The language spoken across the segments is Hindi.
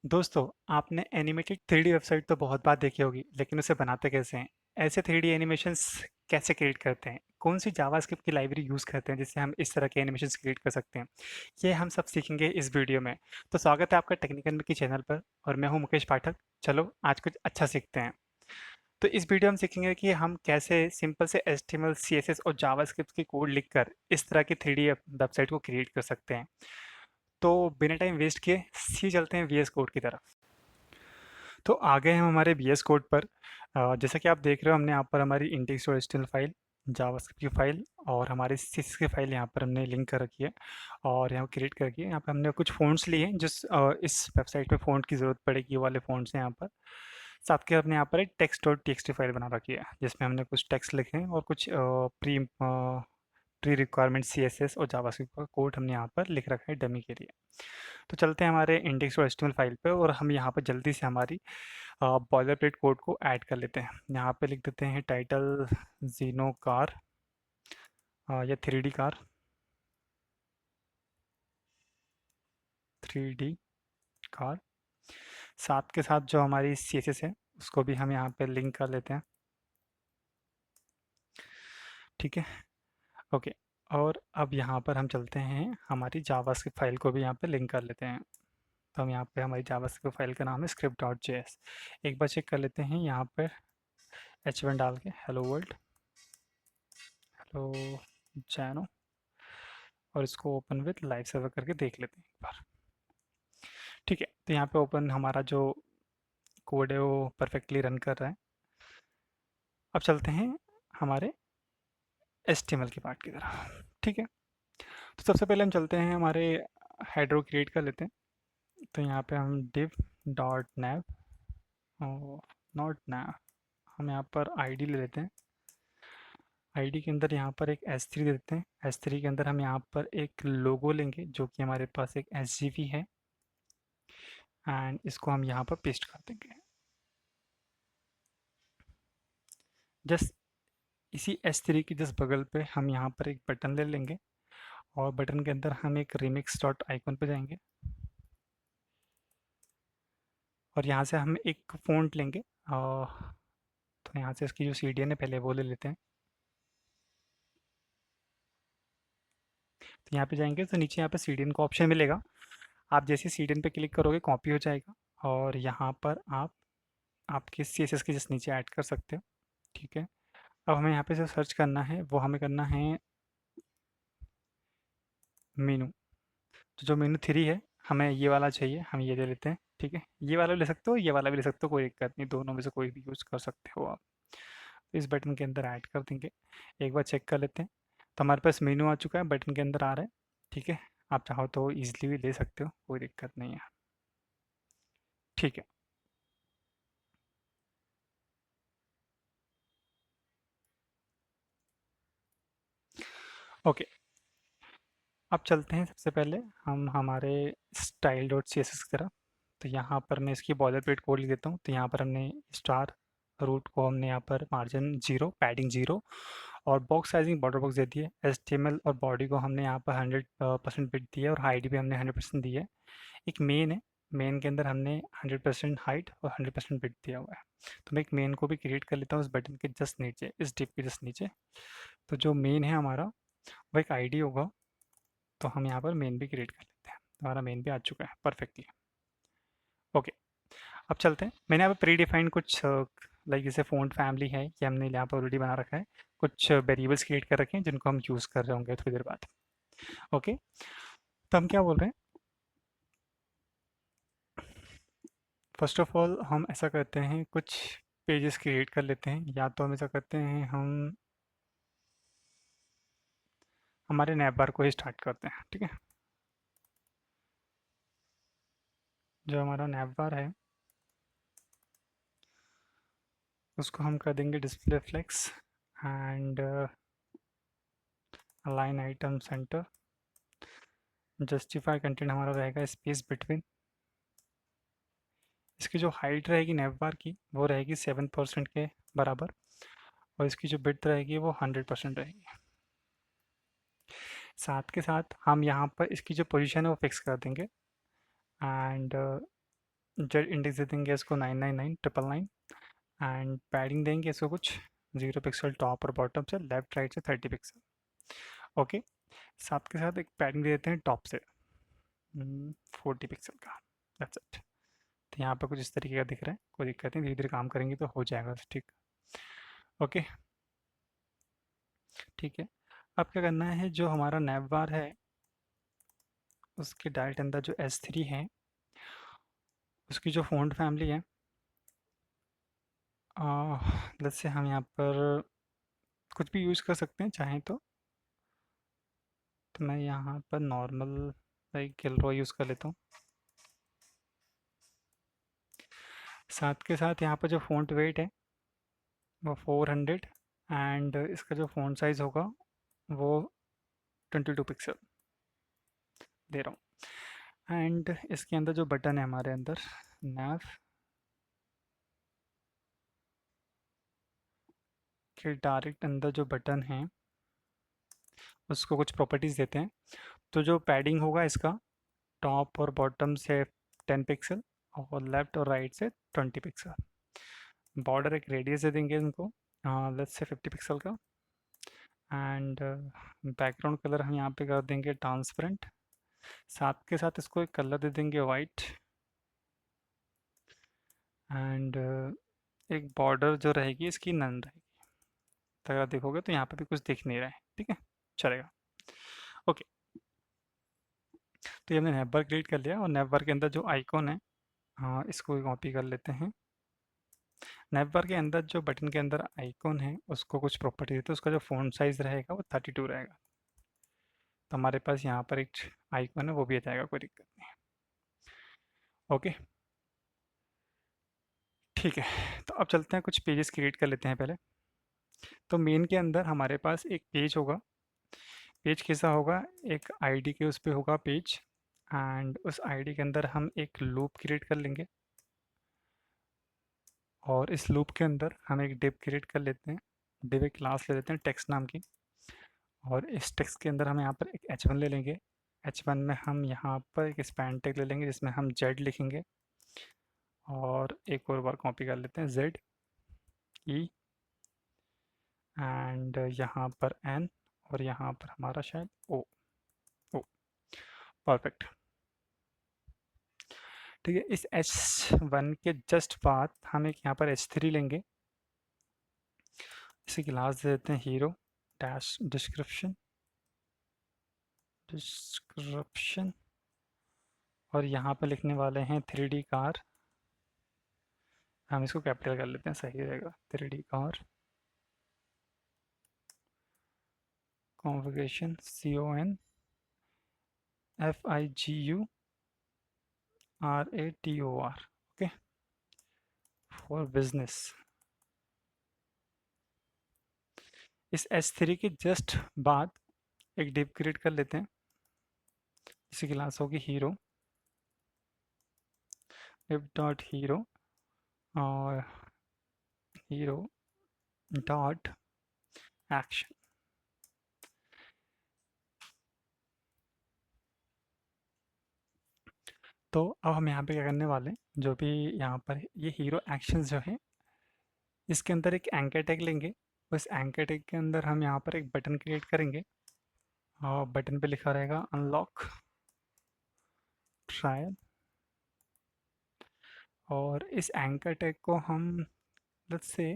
दोस्तों, आपने एनिमेटेड 3D वेबसाइट तो बहुत बार देखी होगी, लेकिन उसे बनाते कैसे हैं? ऐसे 3D एनिमेशंस कैसे क्रिएट करते हैं? कौन सी जावास्क्रिप्ट की लाइब्रेरी यूज़ करते हैं जिससे हम इस तरह के एनिमेशंस क्रिएट कर सकते हैं? ये हम सब सीखेंगे इस वीडियो में। तो स्वागत है आपका टेक्निकल मिकी चैनल पर और मैं हूं मुकेश पाठक। चलो आज कुछ अच्छा सीखते हैं। तो इस वीडियो में सीखेंगे कि हम कैसे सिंपल से HTML, CSS और जावास्क्रिप्ट की कोड लिखकर इस तरह की 3D वेबसाइट को क्रिएट कर सकते हैं। तो बिना टाइम वेस्ट किए सी चलते हैं VS कोड की तरफ। तो आ गए हम हमारे VS कोड पर। जैसा कि आप देख रहे हो, हमने यहाँ पर हमारी index.html फाइल, जावास्क्रिप्ट की फाइल और हमारी CSS की फाइल यहाँ पर हमने लिंक कर रखी है और यहाँ क्रिएट कर रखी है। यहाँ पर हमने कुछ फ़ॉन्ट्स लिए हैं जिस इस वेबसाइट पे फ़ॉन्ट की ज़रूरत पड़ेगी, वो वाले फ़ॉन्ट्स हैं यहाँ पर। साथ के हमने यहाँ पर एक text.txt फाइल बना रखी है जिसमें हमने कुछ टेक्स्ट लिखे हैं और कुछ प्री रिक्वायरमेंट CSS और जावास्क्रिप्ट का कोड हमने यहाँ पर लिख रखा है डमी के लिए। तो चलते हैं हमारे index.html फाइल पे और हम यहाँ पर जल्दी से हमारी बॉयलर प्लेट कोड को ऐड कर लेते हैं। यहाँ पे लिख देते हैं टाइटल जीनो कार या 3D कार, 3D कार। साथ के साथ जो हमारी CSS है उसको भी हम यहाँ पे लिंक कर लेते हैं। ठीक है, ओके। और अब यहाँ पर हम चलते हैं, हमारी जावास्क्रिप्ट फाइल को भी यहाँ पे लिंक कर लेते हैं। तो हम यहाँ पे, हमारी जावास्क्रिप्ट फाइल का नाम है script.js। एक बार चेक कर लेते हैं यहाँ पर h1 डाल के, हेलो वर्ल्ड, हेलो जैनो, और इसको ओपन विद लाइव सर्वर करके देख लेते हैं एक बार। ठीक है, तो यहाँ पे ओपन हमारा जो कोड है वो परफेक्टली रन कर रहा है। अब चलते हैं हमारे HTML के पार्ट की तरफ। ठीक है, तो सबसे पहले हम चलते हैं हमारे हेडर क्रिएट कर लेते हैं। तो यहाँ पे हम div dot nav not nav, हम यहाँ पर ID ले लेते हैं। ID के अंदर यहाँ पर एक S3 दे देते हैं। S3 के अंदर हम यहाँ पर एक लोगो लेंगे जो कि हमारे पास एक SGV है एंड इसको हम यहाँ पर पेस्ट कर देंगे। जस्ट इसी S3 की जस्ट बगल पे हम यहाँ पर एक बटन ले लेंगे और बटन के अंदर हम एक रिमिक्स डॉट आइकन पे जाएंगे और यहाँ से हम एक फ़ॉन्ट लेंगे। तो यहाँ से इसकी जो CDN है पहले वो ले लेते हैं। तो यहाँ पे जाएंगे तो नीचे यहाँ पे CDN का ऑप्शन मिलेगा। आप जैसे CDN पे क्लिक करोगे कॉपी हो जाएगा और यहाँ पर आप आपके CSS के जस्ट नीचे ऐड कर सकते हो। ठीक है, अब हमें यहाँ पे जो सर्च करना है वो हमें करना है मेनू। तो जो मेनू 3 है, हमें ये वाला चाहिए, हम ये ले लेते हैं। ठीक है, ये वाला भी ले सकते हो, ये वाला भी ले सकते हो, कोई दिक्कत नहीं, दोनों में से कोई भी यूज़ कर सकते हो आप। तो इस बटन के अंदर ऐड कर देंगे। एक बार चेक कर लेते हैं। तो हमारे पास मेनू आ चुका है, बटन के अंदर आ रहा है। ठीक है, आप चाहो तो ईजिली भी ले सकते हो, कोई दिक्कत नहीं है। ठीक है, ओके। अब चलते हैं, सबसे पहले हम हमारे style dot C S S की तरफ। तो यहाँ पर मैं इसकी बॉलर प्लेट कोड लिख देता हूँ। तो यहाँ पर हमने स्टार रूट को हमने यहाँ पर मार्जिन 0, पैडिंग 0 और बॉक्स साइजिंग बॉर्डर बॉक्स दे दिए। HTML और बॉडी को हमने यहाँ पर 100% बिट दिया और हाइट भी हमने 100% दी है। एक मेन है, मेन के अंदर हमने 100% हाइट और 100% बिट दिया हुआ है। तो मैं एक मेन को भी क्रिएट कर लेता हूँ उस बटन के जस्ट नीचे, इस डिप के जस्ट नीचे। तो जो मेन है हमारा वो एक ID होगा। तो हम यहाँ पर मेन भी क्रिएट कर लेते हैं। हमारा मेन भी आ चुका है परफेक्टली। ओके, अब चलते हैं। मैंने यहाँ पर प्री डिफाइंड कुछ लाइक जैसे फ़ॉन्ट फैमिली है, ये हमने यहाँ पर ऑलरेडी बना रखा है। कुछ वेरिएबल्स क्रिएट कर रखे हैं जिनको हम यूज़ कर रहे होंगे थोड़ी देर बाद। ओके, तो हम क्या बोल रहे हैं, फर्स्ट ऑफ ऑल हम ऐसा करते हैं, कुछ पेजेस क्रिएट कर लेते हैं। या तो हम ऐसा करते हैं, हम हमारे नैप बार को ही स्टार्ट करते हैं। ठीक है, जो हमारा नैप बार है उसको हम कर देंगे display flex and align item center. Justify content हमारा रहेगा स्पेस बिटवीन। इसकी जो हाइट रहेगी नैप बार की वो रहेगी 7% के बराबर और इसकी जो बिड्थ रहेगी वो 100% रहेगी। साथ के साथ हम यहाँ पर इसकी जो पोजीशन है वो फिक्स कर देंगे एंड जेड इंडेक्स दे देंगे इसको 999 999 एंड पैडिंग देंगे इसको कुछ 0 पिक्सल टॉप और बॉटम से, लेफ्ट राइट से 30 पिक्सल। ओके, साथ के साथ एक पैडिंग दे देते हैं टॉप से 40 पिक्सल का। That's it. तो यहाँ पर कुछ इस तरीके का दिख रहा है, कोई दिक्कत नहीं, धीरे धीरे काम करेंगे तो हो जाएगा ठीक। ओके, ठीक है। अब क्या करना है, जो हमारा नैव बार है उसके डायरेक्ट अंदर जो S3 है उसकी जो फ़ॉन्ट फैमिली है, जैसे हम यहाँ पर कुछ भी यूज़ कर सकते हैं चाहें तो मैं यहाँ पर नॉर्मल लाइक गिलरॉय यूज़ कर लेता हूँ। साथ के साथ यहाँ पर जो फ़ॉन्ट वेट है वो 400 एंड इसका जो फ़ॉन्ट साइज़ होगा वो 22 पिक्सल दे रहा हूँ। एंड इसके अंदर जो बटन है हमारे अंदर नैव के डायरेक्ट अंदर जो बटन है उसको कुछ प्रॉपर्टीज़ देते हैं। तो जो पैडिंग होगा इसका टॉप और बॉटम से 10 पिक्सल और लेफ्ट और राइट से 20 पिक्सल। बॉर्डर एक रेडियस दे देंगे इनको, लेट्स से 50 पिक्सल का। एंड बैकग्राउंड कलर हम यहाँ पे कर देंगे ट्रांसपेरेंट। साथ के साथ इसको एक कलर दे देंगे वाइट। एंड एक बॉर्डर जो रहेगी इसकी नन रहेगी। तो अगर देखोगे तो यहाँ पे भी कुछ दिख नहीं रहा है, ठीक है, चलेगा। ओके, तो ये हमने नैव बार क्रिएट कर लिया और नैव बार के अंदर जो आइकॉन है, हाँ इसको कॉपी कर लेते हैं। नैव बार के अंदर जो बटन के अंदर आइकॉन है उसको कुछ प्रॉपर्टी देते हैं, उसका जो फ़ॉन्ट साइज़ रहेगा वो 32 रहेगा। तो हमारे पास यहाँ पर एक आइकॉन है वो भी आ जाएगा, कोई दिक्कत नहीं। ओके, ठीक है। तो अब चलते हैं कुछ पेजेस क्रिएट कर लेते हैं पहले। तो मेन के अंदर हमारे पास एक पेज होगा। पेज कैसा होगा, एक आईडी के उस पे होगा पेज एंड उस आईडी के अंदर हम एक लूप क्रिएट कर लेंगे और इस लूप के अंदर हम एक डिव क्रिएट कर लेते हैं। डिव एक क्लास ले लेते हैं टेक्स्ट नाम की और इस टेक्स्ट के अंदर हम यहाँ पर एक h1 ले लेंगे। h1 में हम यहाँ पर एक स्पैन टैग ले लेंगे जिसमें हम z लिखेंगे और एक और बार कॉपी कर लेते हैं z e एंड यहाँ पर n और यहाँ पर हमारा शायद o o परफेक्ट। ठीक है, इस h1 के जस्ट बाद हम एक यहाँ पर h3 लेंगे। इसे क्लास दे देते हैं हीरो डैश डिस्क्रिप्शन डिस्क्रिप्शन और यहाँ पर लिखने वाले हैं 3D कार। हम इसको कैपिटल कर लेते हैं, सही रहेगा। 3D car configuration CONFIGURATOR okay for business. इस S3 के जस्ट बाद एक डिव क्रिएट कर लेते हैं, इसी क्लास होगी हीरो डिव डॉट हीरो और हीरो डॉट एक्शन। तो अब हम यहाँ पे क्या करने वाले हैं, जो भी यहाँ पर ये हीरो एक्शंस जो है इसके अंदर एक एंकर टैग लेंगे। उस एंकर टैग के अंदर हम यहाँ पर एक बटन क्रिएट करेंगे और बटन पे लिखा रहेगा अनलॉक ट्रायल और इस एंकर टैग को हम लेट्स से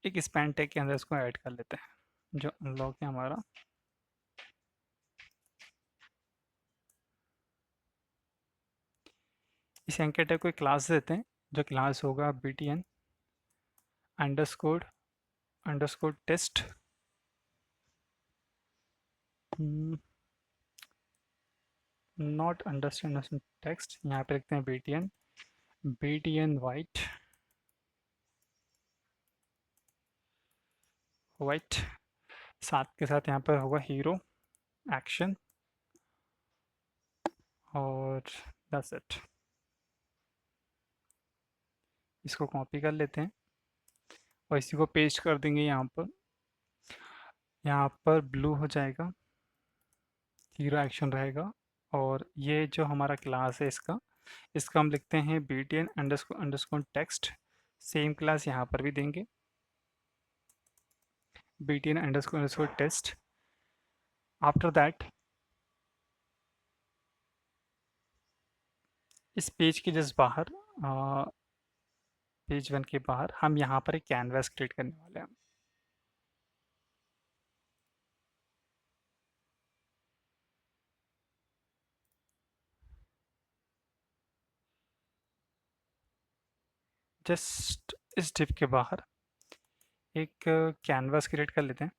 एक स्पैन टैग के अंदर इसको ऐड कर लेते हैं। जो अनलॉक है हमारा, इस एंकर टैग को एक क्लास देते हैं जो क्लास होगा btn underscore test not understand text. यहाँ पे लिखते हैं btn वाइट। साथ के साथ यहाँ पर होगा हीरो एक्शन और दैट्स इट। इसको कॉपी कर लेते हैं और इसी को पेस्ट कर देंगे यहाँ पर। यहाँ पर ब्लू हो जाएगा, हीरो एक्शन रहेगा और ये जो हमारा क्लास है इसका हम लिखते हैं btn underscore underscore text. Same class यहाँ पर भी देंगे, btn underscore underscore test. After that इस पेज के जस्ट बाहर, पेज वन के बाहर हम यहाँ पर एक कैनवास क्रिएट करने वाले हैं। जस्ट इस डिव के बाहर एक कैनवास क्रिएट कर लेते हैं।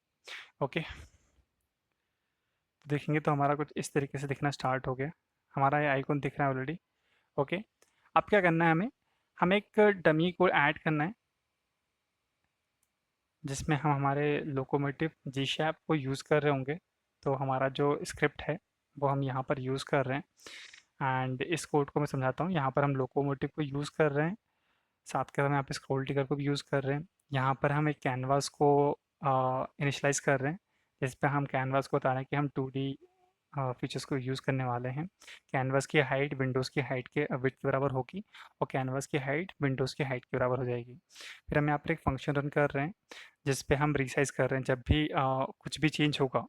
ओके, देखेंगे तो हमारा कुछ इस तरीके से दिखना स्टार्ट हो गया। हमारा ये आइकॉन दिख रहा है ऑलरेडी। ओके, अब क्या करना है हमें एक डमी को ऐड करना है जिसमें हम हमारे लोकोमोटिव जी शैप को यूज़ कर रहे होंगे। तो हमारा जो स्क्रिप्ट है वो हम यहाँ पर यूज़ कर रहे हैं। एंड इस कोड को मैं समझाता हूँ। यहाँ पर हम लोकोमोटिव को यूज़ कर रहे हैं, साथ के साथ हम यहाँ पे स्क्रोल टिकर को भी यूज़ कर रहे हैं। यहाँ पर हम एक कैनवास को इनिशलाइज कर रहे हैं, जिस पे हम कैनवास को बता रहे हैं कि हम 2D फीचर्स को यूज़ करने वाले हैं। कैनवास की हाइट विंडोज़ की हाइट के विड्थ के बराबर होगी और कैनवास की हाइट विंडोज़ की हाइट के बराबर हो जाएगी। फिर हम यहाँ पर एक फंक्शन रन कर रहे हैं जिस पे हम रिसाइज कर रहे हैं। जब भी कुछ भी चेंज होगा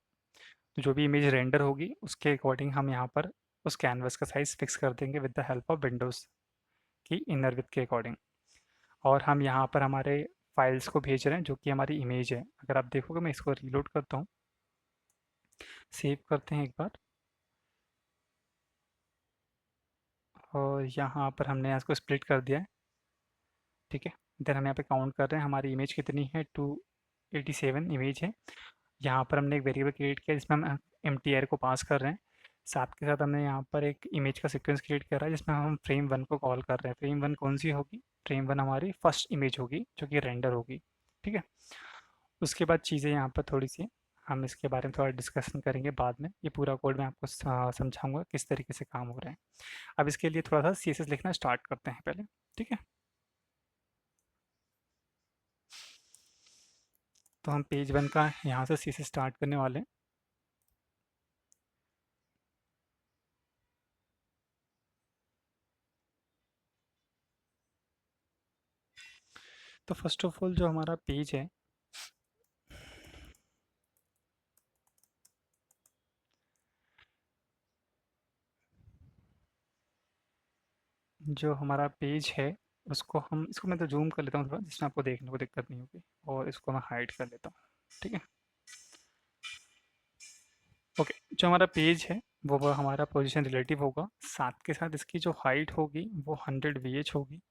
तो जो भी इमेज रेंडर होगी उसके अकॉर्डिंग हम यहाँ पर उस कैनवास का साइज़ फिक्स कर देंगे with the help of Windows की इनर विड्थ के अकॉर्डिंग। और हम यहाँ पर हमारे फाइल्स को भेज रहे हैं जो कि हमारी इमेज है। अगर आप देखोगे मैं इसको रीलोड करता हूँ, सेव करते हैं एक बार, और यहाँ पर हमने इसको स्प्लिट कर दिया है। ठीक है, देन हम यहाँ पे काउंट कर रहे हैं हमारी इमेज कितनी है, 287 इमेज है। यहाँ पर हमने एक वेरिएबल क्रिएट किया जिसमें हम mtr को पास कर रहे हैं। साथ के साथ हमने यहाँ पर एक इमेज का सीक्वेंस क्रिएट करा है जिसमें हम फ्रेम वन को कॉल कर रहे हैं। फ्रेम वन कौन सी होगी, फ्रेम वन हमारी फर्स्ट इमेज होगी जो कि रेंडर होगी। ठीक है, उसके बाद चीज़ें यहाँ पर थोड़ी सी हम इसके बारे में थोड़ा डिस्कशन करेंगे बाद में। ये पूरा कोड मैं आपको समझाऊंगा किस तरीके से काम हो रहा है। अब इसके लिए थोड़ा सा CSS लिखना स्टार्ट करते हैं पहले। ठीक है, तो हम पेज वन का यहाँ से CSS स्टार्ट करने वाले हैं। तो फर्स्ट ऑफ ऑल जो हमारा पेज है, जो हमारा पेज है उसको हम, इसको मैं तो जूम कर लेता हूँ थोड़ा जिसमें आपको देखने को दिक्कत नहीं होगी, और इसको मैं हाइड कर लेता हूँ। ठीक है, ओके, जो हमारा पेज है वो हमारा पोजीशन रिलेटिव होगा। साथ के साथ इसकी जो हाइट होगी वो 100 VH होगी।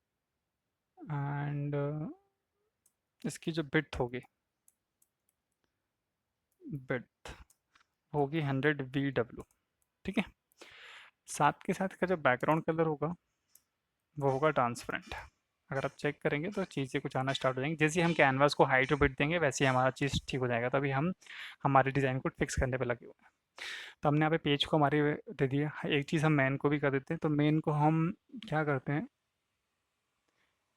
एंड इसकी जो बिड्थ होगी, बिड्थ होगी 100 VW। ठीक है, साथ के साथ का जो बैकग्राउंड कलर होगा वो होगा ट्रांसपेरेंट। अगर आप चेक करेंगे तो चीज़ें कुछ आना स्टार्ट हो जाएंगी। जैसे ही हम कैनवास को हाइट और बिट देंगे वैसे ही हमारा चीज़ ठीक हो जाएगा। तो अभी हम हमारे डिज़ाइन को फिक्स करने पे लगे हुए हैं। तो हमने यहाँ पे पेज को हमारे दे दिया। एक चीज़ हम मेन को भी कर देते हैं। तो मेन को हम क्या करते हैं,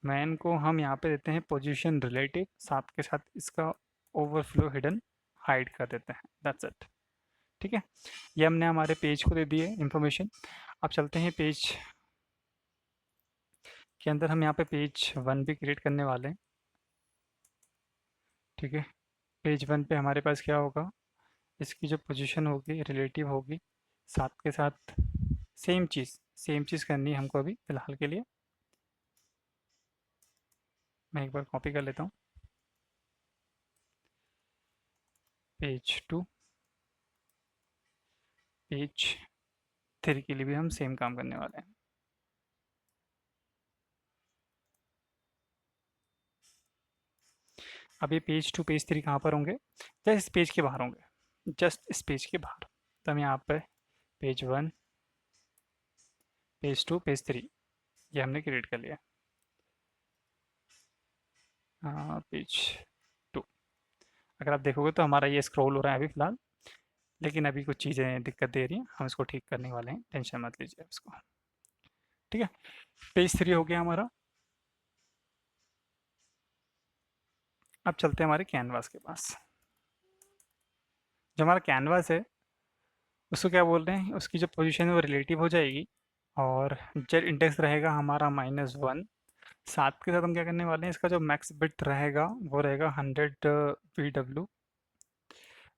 मैन को हम यहाँ पे देते हैं पोजीशन रिलेटिव, साथ के साथ इसका ओवरफ्लो हिडन हाइड कर देते हैं। That's it. ठीक है, ये हमने हमारे पेज को दे दी है इन्फॉर्मेशन। अब चलते हैं पेज के अंदर। हम यहाँ पे पेज वन भी क्रिएट करने वाले हैं। ठीक है, पेज वन पे हमारे पास क्या होगा, इसकी जो पोजीशन होगी रिलेटिव होगी। साथ के साथ सेम चीज़ करनी है हमको अभी फ़िलहाल के लिए। मैं एक बार कॉपी कर लेता हूँ। पेज टू, पेज थ्री के लिए भी हम सेम काम करने वाले हैं। अब ये पेज टू पेज थ्री कहाँ पर होंगे, जस्ट इस पेज के बाहर होंगे, जस्ट इस पेज के बाहर। तो हम यहाँ पर page one, page two, page three ये हमने क्रिएट कर लिया। पेज टू, अगर आप देखोगे तो हमारा ये स्क्रॉल हो रहा है अभी फ़िलहाल, लेकिन अभी कुछ चीज़ें दिक्कत दे रही हैं, हम इसको ठीक करने वाले हैं, टेंशन मत लीजिए इसको। ठीक है, पेज थ्री हो गया हमारा। अब चलते हैं हमारे कैनवास के पास। जो हमारा कैनवास है उसको क्या बोल रहे हैं, उसकी जो पोजीशन है वो रिलेटिव हो जाएगी, और जेड इंडेक्स रहेगा हमारा -1। साथ के साथ हम क्या करने वाले हैं, इसका जो मैक्स बिट रहेगा वो रहेगा 100 VW,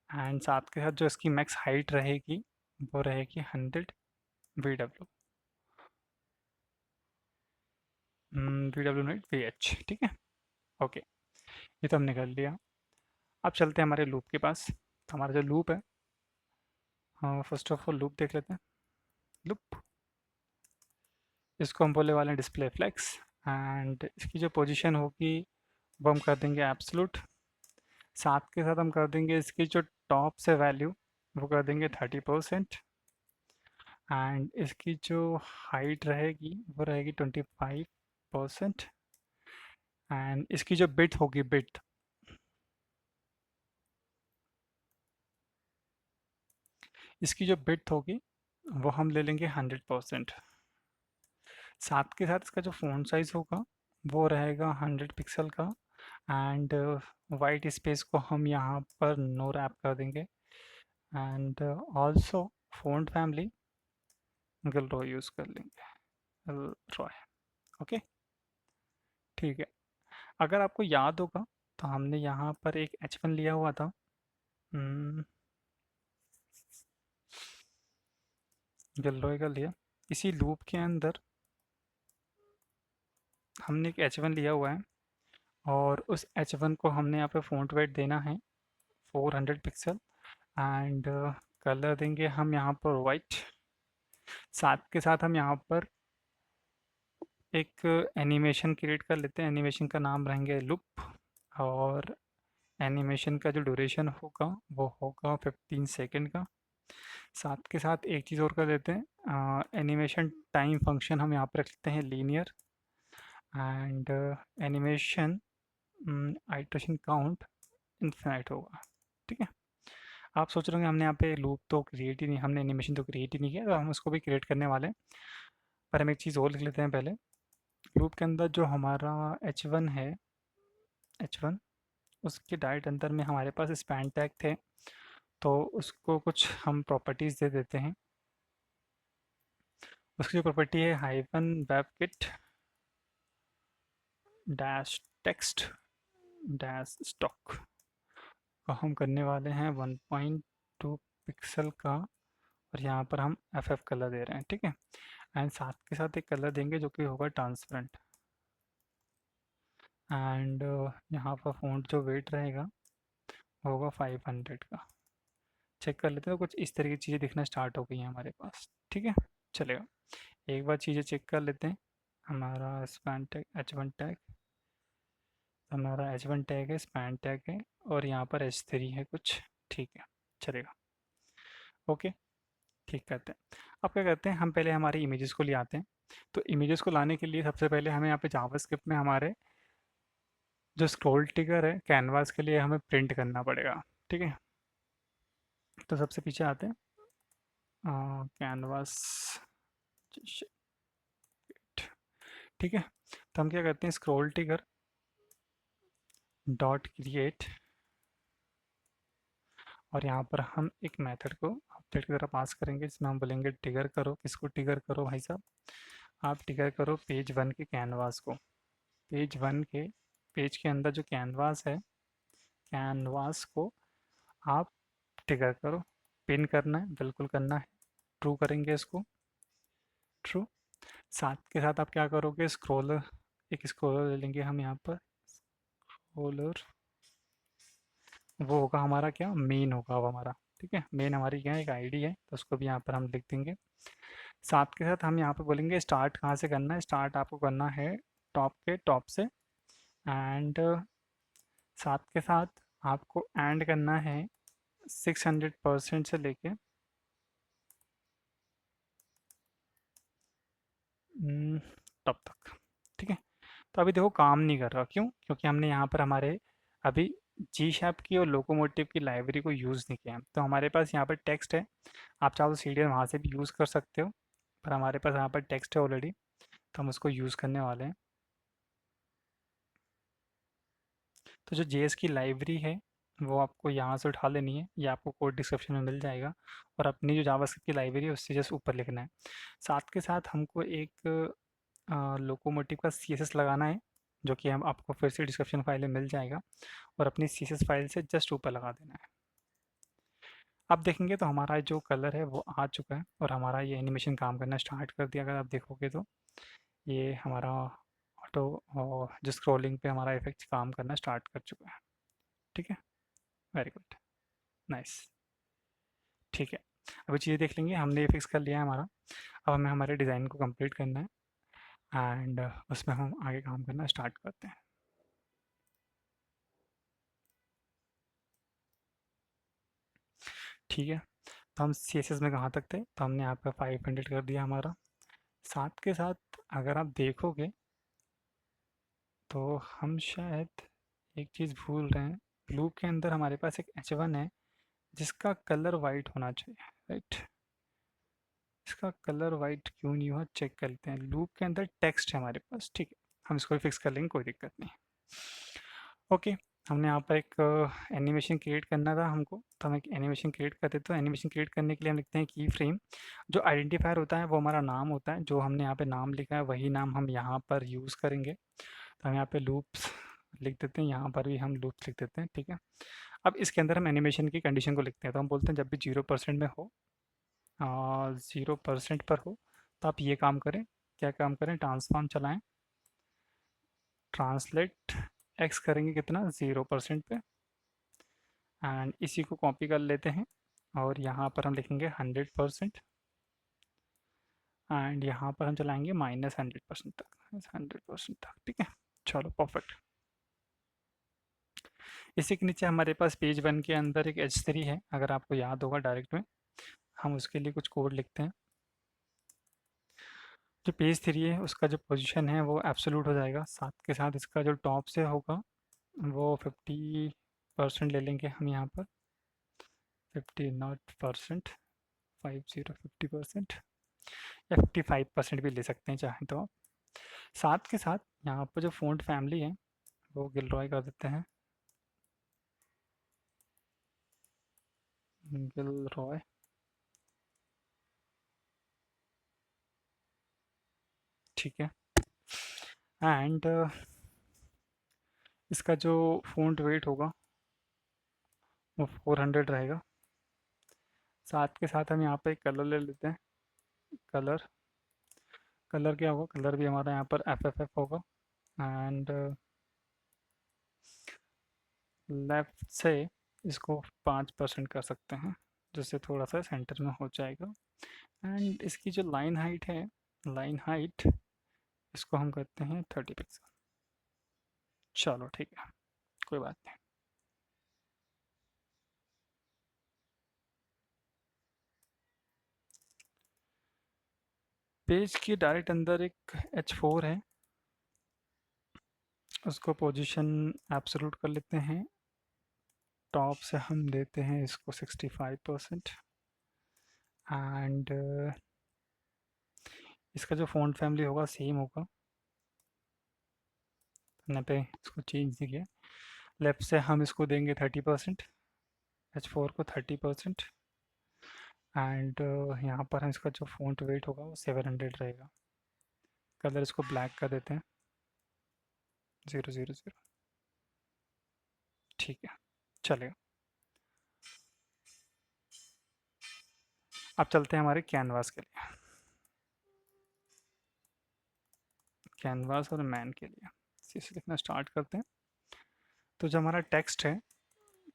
एंड साथ के साथ जो इसकी मैक्स हाइट रहेगी वो रहेगी 100 VW। VW नहीं, VH, ठीक है। ओके, ये तो हमने कर लिया। अब चलते हैं हमारे लूप के पास। तो हमारा जो लूप है, हाँ फर्स्ट ऑफ ऑल लूप देख लेते हैं। लूप, इसको हम बोलने वाले हैं डिस्प्ले फ्लेक्स, एंड इसकी जो पोजीशन होगी वो हम कर देंगे एब्सोलूट। साथ के साथ हम कर देंगे इसकी जो टॉप से वैल्यू वो कर देंगे 30%, एंड इसकी जो हाइट रहेगी वो रहेगी 25%, एंड इसकी जो बिट होगी, बिट, इसकी जो बिट होगी वो हम ले लेंगे 100%। साथ के साथ इसका जो फ़ॉन्ट साइज़ होगा वो रहेगा 100 पिक्सल का, एंड वाइट स्पेस को हम यहाँ पर नो रैप कर देंगे, एंड ऑल्सो फ़ॉन्ट फैमिली गलरो यूज़ कर लेंगे, रॉय। ओके, ठीक है। अगर आपको याद होगा तो हमने यहाँ पर एक H1 लिया हुआ था। गलरोय का लिया, इसी लूप के अंदर हमने एक H1 लिया हुआ है, और उस H1 को हमने यहाँ पे फ़ॉन्ट वेट देना है 400 पिक्सल, एंड कलर देंगे हम यहाँ पर वाइट। साथ के साथ हम यहाँ पर एक एनिमेशन क्रिएट कर लेते हैं, एनिमेशन का नाम रहेंगे लूप, और एनिमेशन का जो ड्यूरेशन होगा वो होगा 15 सेकेंड का। साथ के साथ एक चीज़ और कर देते हैं, एनिमेशन टाइम फंक्शन हम यहाँ पर रख लेते हैं linear, and animation iteration count infinite होगा, ठीक है। आप सोच रहे होंगे हमने यहाँ पे लूप तो क्रिएट ही नहीं, हमने एनिमेशन तो क्रिएट ही नहीं किया, तो हम उसको भी क्रिएट करने वाले हैं। पर हम एक चीज़ और लिख लेते हैं पहले। लूप के अंदर जो हमारा H1 है, H1, उसके डायरेक्ट अंदर में हमारे पास स्पैन टैग थे, तो उसको कुछ हम प्रॉपर्टीज़ दे देते हैं। उसकी जो प्रॉपर्टी है hyphen web kit dash text dash stock, को हम करने वाले हैं 1.2 पिक्सल का, और यहाँ पर हम FF कलर दे रहे हैं, ठीक है। एंड साथ के साथ एक कलर देंगे जो कि होगा ट्रांसपेरेंट, एंड यहाँ पर फ़ॉन्ट जो वेट रहेगा होगा 500 का। चेक कर लेते हैं, तो कुछ इस तरह की चीज़ें दिखना स्टार्ट हो गई हैं हमारे पास, ठीक है, चलेगा। एक बार चीज़ें चेक कर लेते हैं। हमारा स्पैन टैग H1 टैग, हमारा H1 टैग है, स्पैन टैग है, और यहाँ पर H3 है कुछ, ठीक है, चलेगा। ओके, ठीक करते हैं। अब क्या करते हैं, हम पहले हमारी इमेजेस को ले आते हैं। तो इमेजेस को लाने के लिए सबसे पहले हमें यहाँ पे जावास्क्रिप्ट में हमारे जो स्क्रॉल ट्रिगर है कैनवास के लिए हमें प्रिंट करना पड़ेगा, ठीक है। तो सबसे पीछे आते हैं, कैनवास, ठीक है। तो हम क्या करते हैं, स्क्रॉल ट्रिगर डॉट क्रिएट, और यहाँ पर हम एक मेथड को अपडेट की तरह पास करेंगे, जिसमें हम बोलेंगे ट्रिगर करो। किसको ट्रिगर करो भाई साहब? आप ट्रिगर करो पेज 1 के कैनवास को। पेज 1 के, पेज के अंदर जो कैनवास है, कैनवास को आप ट्रिगर करो। पिन करना है, बिल्कुल करना है, ट्रू करेंगे इसको, ट्रू। साथ के साथ आप क्या करोगे, स्क्रॉलर, एक स्क्रॉलर ले लेंगे हम यहाँ पर, स्क्रॉलर, वो होगा हमारा क्या, मेन होगा वो हमारा, ठीक है। मेन हमारी क्या है, एक आईडी है, तो उसको भी यहाँ पर हम लिख देंगे। साथ के साथ हम यहाँ पे बोलेंगे स्टार्ट कहाँ से करना है, स्टार्ट आपको करना है टॉप के टॉप से, एंड साथ के साथ आपको एंड करना है 600% से लेके टॉप तक, ठीक है। तो अभी देखो काम नहीं कर रहा, क्यों? क्योंकि हमने यहाँ पर हमारे अभी जी शैप की और लोकोमोटिव की लाइब्रेरी को यूज़ नहीं किया है। तो हमारे पास यहाँ पर टेक्स्ट है, आप चाहो तो सीरियल वहाँ से भी यूज़ कर सकते हो, पर हमारे पास यहाँ पर टेक्स्ट है ऑलरेडी, तो हम उसको यूज़ करने वाले हैं। तो जो जेएस की लाइब्रेरी है वो आपको यहाँ से उठा लेनी है, या आपको कोड डिस्क्रिप्शन में मिल जाएगा, और अपनी जो जावास्क्रिप्ट की लाइब्रेरी है उससे जस्ट ऊपर लिखना है। साथ के साथ हमको एक लोकोमोटिव का सीएसएस लगाना है, जो कि हम आपको फिर से डिस्क्रिप्शन फाइल में मिल जाएगा, और अपनी सीएसएस फाइल से जस्ट ऊपर लगा देना है। आप देखेंगे तो हमारा जो कलर है वो आ चुका है, और हमारा ये एनिमेशन काम करना स्टार्ट कर दिया। अगर आप देखोगे तो ये हमारा ऑटो जो स्क्रॉलिंग पे हमारा इफेक्ट काम करना स्टार्ट कर चुका है। ठीक है, वेरी गुड, नाइस। ठीक है, अभी चीज़ें देख लेंगे, हमने ये फिक्स कर लिया है हमारा। अब हमें हमारे डिज़ाइन को कंप्लीट करना है, एंड उसमें हम आगे काम करना स्टार्ट करते हैं। ठीक है, तो हम सी एस एस में कहाँ तक थे, तो हमने यहाँ पे 500 कर दिया हमारा। साथ के साथ अगर आप देखोगे तो हम शायद एक चीज़ भूल रहे हैं। लूप के अंदर हमारे पास एक H1 है जिसका कलर वाइट होना चाहिए, राइट। इसका कलर वाइट क्यों नहीं हुआ, चेक कर लेते हैं। लूप के अंदर टेक्स्ट है हमारे पास, ठीक है, हम इसको भी फिक्स कर लेंगे, कोई दिक्कत नहीं। ओके, हमने यहाँ पर एक एनिमेशन क्रिएट करना था हमको, तो हम एक एनिमेशन क्रिएट करते, तो एनिमेशन क्रिएट करने के लिए हम लिखते हैं की फ्रेम। जो आइडेंटिफायर होता है वो हमारा नाम होता है, जो हमने यहाँ पे नाम लिखा है वही नाम हम यहाँ पर यूज़ करेंगे। तो हम यहाँ पे लूप्स लिख देते हैं, यहाँ पर भी हम लूप्स लिख देते हैं, ठीक है। अब इसके अंदर हम एनिमेशन की कंडीशन को लिखते हैं, तो हम बोलते हैं जब भी 0% में हो, 0% पर हो, तो आप ये काम करें। क्या काम करें, ट्रांसफॉर्म चलाएं, ट्रांसलेट एक्स करेंगे कितना, 0% पे, एंड इसी को कॉपी कर लेते हैं, और यहाँ पर हम लिखेंगे 100%, एंड यहाँ पर हम चलाएंगे -100% तक, 100% तक, ठीक है। चलो परफेक्ट। इसी के नीचे हमारे पास पेज 1 के अंदर एक H3 है, अगर आपको याद होगा डायरेक्ट में, हम उसके लिए कुछ कोड लिखते हैं। जो पेज 3 है उसका जो पोजीशन है वो एब्सोल्यूट हो जाएगा, साथ के साथ इसका जो टॉप से होगा वो 50% ले लेंगे हम यहाँ पर, 50 नॉट परसेंट, 50 या 55% भी ले सकते हैं चाहें तो आप। साथ के साथ यहाँ पर जो फ़ॉन्ट फैमिली है वो गिलरॉय कर देते हैं, गिलरॉय, ठीक है। एंड इसका जो फ़ॉन्ट वेट होगा वो 400 रहेगा। साथ के साथ हम यहाँ पे एक कलर ले लेते हैं, कलर, कलर क्या होगा, कलर भी हमारा यहाँ पर FFF होगा, एंड लेफ्ट से इसको 5% कर सकते हैं, जिससे थोड़ा सा सेंटर में हो जाएगा। एंड इसकी जो लाइन हाइट है, लाइन हाइट, इसको हम करते हैं 30 पिक्सल। चलो ठीक है, कोई बात नहीं। पेज के डायरेक्ट अंदर एक H4 है, उसको पोजीशन एब्सोल्यूट कर लेते हैं। टॉप से हम देते हैं इसको 65%, एंड इसका जो फ़ॉन्ट फैमिली होगा सेम होगा, यहाँ पे इसको चेंज नहीं किया। लेफ्ट से हम इसको देंगे 30%, H4 को 30%, एंड यहाँ पर हम इसका जो फ़ॉन्ट वेट होगा वो 700 रहेगा। कलर इसको ब्लैक कर देते हैं, 000, ठीक है, चलेगा। अब चलते हैं हमारे कैनवास के लिए, कैनवास और मैन के लिए इसे लिखना स्टार्ट करते हैं। तो जो हमारा टेक्स्ट है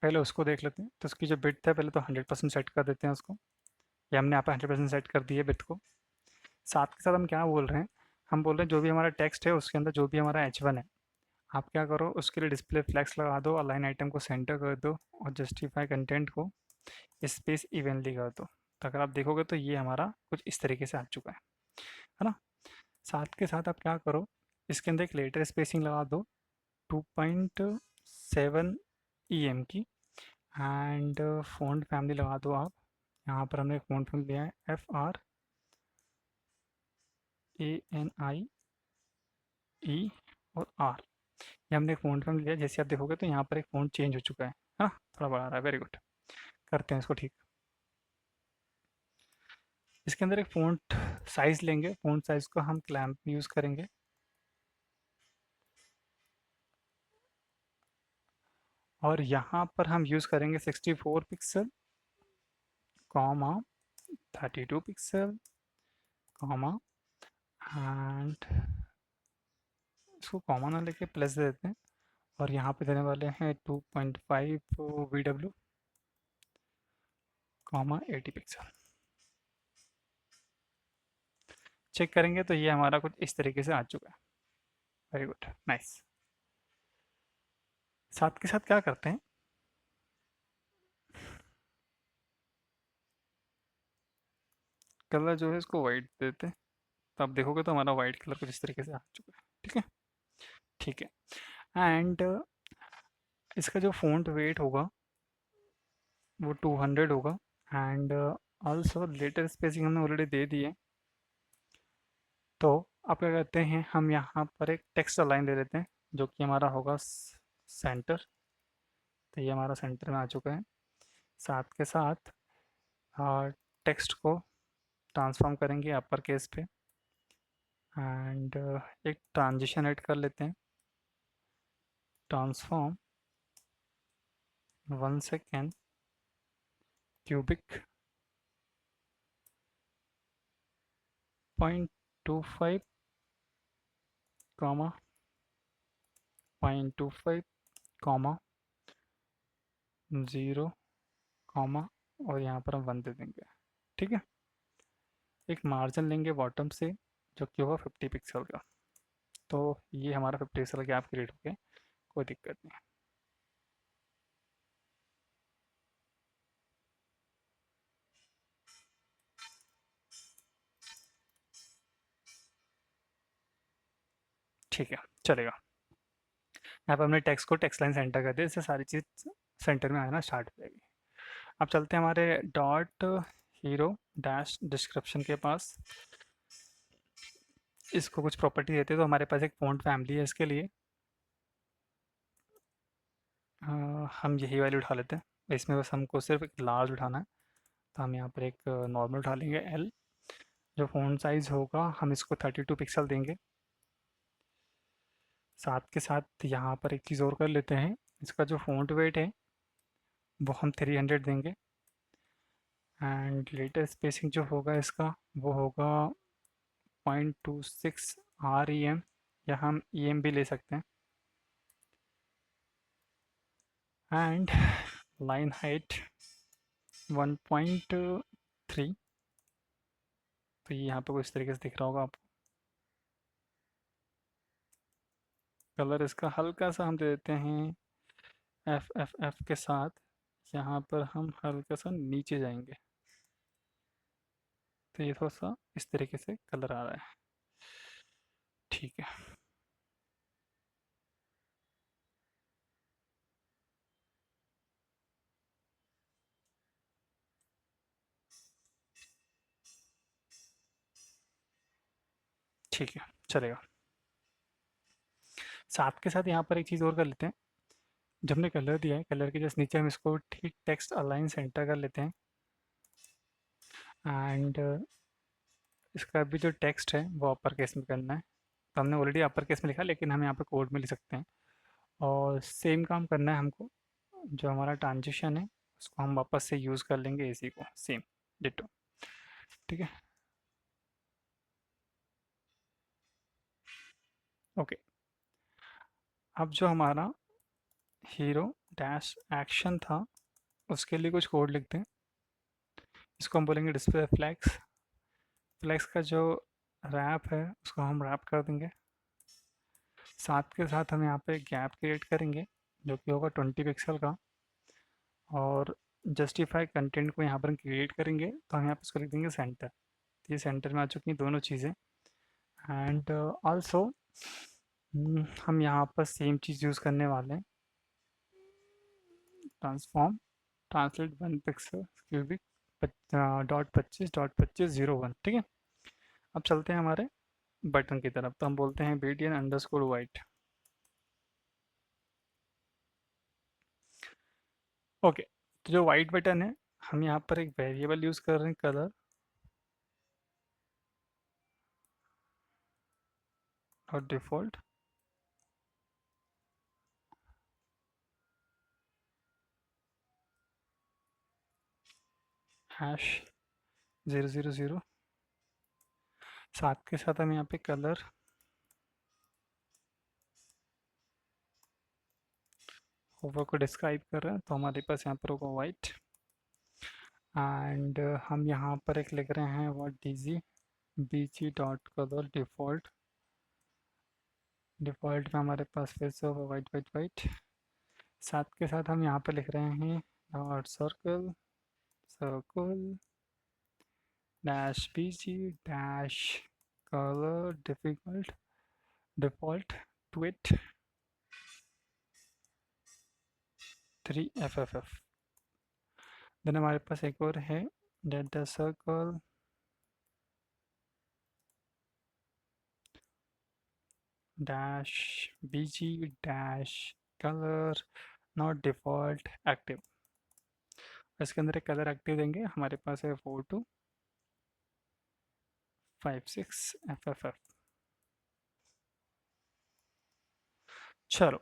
पहले उसको देख लेते हैं, तो उसकी जो बिट है पहले तो 100% सेट कर देते हैं उसको, ये हमने यहाँ पे 100% सेट कर दिए बिट को। साथ के साथ हम क्या बोल रहे हैं, हम बोल रहे हैं जो भी हमारा टेक्स्ट है उसके अंदर जो भी हमारा H1 है, आप क्या करो उसके लिए डिस्प्ले फ्लैक्स लगा दो, अलाइन आइटम को सेंटर कर दो, और जस्टिफाई कंटेंट को स्पेस इवनली कर दो। तो अगर आप देखोगे तो ये हमारा कुछ इस तरीके से आ चुका है ना। साथ के साथ आप क्या करो, इसके अंदर एक लेटर स्पेसिंग लगा दो 2.7 EM की, एंड फ़ॉन्ट फैमिली लगा दो आप। यहाँ पर हमने एक फ़ॉन्ट फैमिली लिया है FRANIE और R, ये हमने एक फ़ॉन्ट फैमिली लिया है। जैसे आप देखोगे तो यहाँ पर एक फ़ॉन्ट चेंज हो चुका है है ना, थोड़ा बड़ा आ रहा है, वेरी गुड। करते हैं इसको ठीक। इसके अंदर एक फ़ॉन्ट साइज़ लेंगे, फ़ॉन्ट साइज़ को हम क्लैंप यूज़ करेंगे और यहाँ पर हम यूज़ करेंगे 64 pixel, comma 32 pixel, comma and इसको कॉमा ना लेके प्लस दे देते हैं और यहाँ पे देने वाले हैं 2.5 VW, कॉमा 80 पिक्सल। चेक करेंगे तो ये हमारा कुछ इस तरीके से आ चुका है। Very good, nice. साथ के साथ क्या करते हैं, कलर जो है इसको वाइट देते हैं, तो आप देखोगे तो हमारा वाइट कलर कुछ इस तरीके से आ चुका है। ठीक है, ठीक है। एंड इसका जो फ़ॉन्ट वेट होगा वो 200 होगा एंड ऑल्सो लेटर स्पेसिंग हमने ऑलरेडी दे दी है। तो आप क्या कहते हैं, हम यहाँ पर एक टेक्स्ट अलाइन ले लेते हैं जो कि हमारा होगा सेंटर। तो ये हमारा सेंटर में आ चुका है। साथ के साथ टेक्स्ट को ट्रांसफॉर्म करेंगे अपर केस पे एंड एक ट्रांजिशन ऐड कर लेते हैं, transform 1 second cubic 0.25 comma 0.25 comma 0 comma और यहाँ पर हम 1 दे देंगे। ठीक है, एक मार्जिन लेंगे बॉटम से जो कि होगा 50 पिक्सल का। तो ये हमारा 50 पिक्सल गैप क्रिएट हो गया, कोई दिक्कत नहीं। ठीक है, चलेगा। यहाँ पर हमने टेक्स्ट को टेक्स्ट लाइन सेंटर कर दिया, इससे सारी चीज़ सेंटर में आना स्टार्ट हो जाएगी। अब चलते हैं हमारे डॉट हीरो डैश डिस्क्रिप्शन के पास। इसको कुछ प्रॉपर्टी देते हैं, तो हमारे पास एक फ़ॉन्ट फैमिली है इसके लिए। हम यही वाली उठा लेते हैं, इसमें बस हमको सिर्फ एक लार्ज उठाना है। तो हम यहाँ पर एक नॉर्मल उठा लेंगे एल। जो फ़ॉन्ट साइज़ होगा हम इसको 32 पिक्सल देंगे। साथ के साथ यहाँ पर एक चीज़ और कर लेते हैं, इसका जो फ़ॉन्ट वेट है वो हम 300 देंगे एंड लेटर स्पेसिंग जो होगा इसका वो होगा 0.26 REM, या हम EM भी ले सकते हैं। And line height 1.3। तो ये यहाँ पे कुछ तरीके से दिख रहा होगा आपको। कलर इसका हल्का सा हम दे देते हैं FFF के साथ। यहाँ पर हम हल्का सा नीचे जाएंगे तो ये थोड़ा सा इस तरीके से कलर आ रहा है। ठीक है, ठीक है, चलेगा। साथ के साथ यहाँ पर एक चीज़ और कर लेते हैं, जब हमने कलर दिया है कलर के जस्ट नीचे हम इसको ठीक टेक्स्ट अलाइन सेंटर कर लेते हैं एंड इसका भी जो टेक्स्ट है वो अपर केस में करना है। तो हमने ऑलरेडी अपर केस में लिखा लेकिन हम यहाँ पे कोड में लिख सकते हैं और सेम काम करना है हमको। जो हमारा ट्रांजिशन है उसको हम वापस से यूज़ कर लेंगे इसी को सेम डिटो। ठीक है, ओके। अब जो हमारा हीरो डैश एक्शन था उसके लिए कुछ कोड लिखते हैं। इसको हम बोलेंगे डिस्प्ले फ्लैग्स। फ्लैग्स का जो रैप है उसको हम रैप कर देंगे। साथ के साथ हम यहाँ पे गैप क्रिएट करेंगे जो कि होगा 20 पिक्सल का और जस्टिफाई कंटेंट को यहाँ पर क्रिएट करेंगे तो हम यहाँ पर इसको लिख देंगे सेंटर। तो ये सेंटर में आ चुकी हैं दोनों चीज़ें एंड ऑल्सो हम यहाँ पर सेम चीज़ यूज़ करने वाले हैं, ट्रांसफॉर्म ट्रांसलेट 1 पिक्सल क्यूबिक .25.25.0 1। ठीक है, अब चलते हैं हमारे बटन की तरफ। तो हम बोलते हैं BTN_white। ओके, तो जो वाइट बटन है, हम यहाँ पर एक वेरिएबल यूज़ कर रहे हैं कलर और डिफ़ॉल्ट। हैश 000, साथ के साथ हम यहाँ पे कलर होवर को डिस्क्राइब कर रहे हैं, तो हमारे पास यहाँ पर होगा वाइट। एंड हम यहाँ पर एक लिख रहे हैं what DG BG dot colour default. Default में हमारे पास फिर से होगा वाइट वाइट वाइट। साथ के साथ हम यहाँ पे लिख रहे हैं dot circle circle dash BG dash colour difficult default ट्विट 3FFF। देन हमारे पास एक और है data circle dash BG dash colour not default active. इसके अंदर एक कलर एक्टिव देंगे, हमारे पास है 4256FFF। चलो,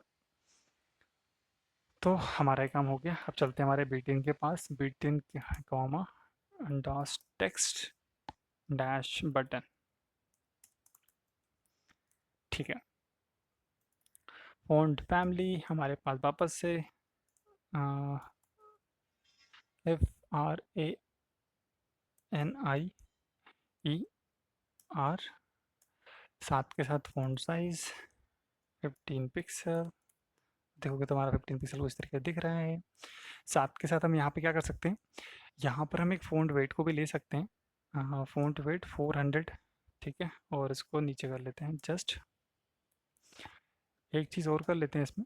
तो हमारा ये काम हो गया। अब चलते हैं हमारे बीटीएन के पास। बीटीएन कॉमा डॉस टेक्स्ट डैश बटन। ठीक है, फ़ॉन्ट फैमिली हमारे पास वापस से FRANIER, साथ के साथ फ़ॉन्ट साइज़ 15 पिक्सल। देखोगे तो हमारा 15 पिक्सल को इस तरीके से दिख रहा है। साथ के साथ हम यहाँ पे क्या कर सकते हैं, यहाँ पर हम एक फ़ॉन्ट वेट को भी ले सकते हैं। फ़ॉन्ट वेट 400, ठीक है, और इसको नीचे कर लेते हैं जस्ट। एक चीज़ और कर लेते हैं इसमें,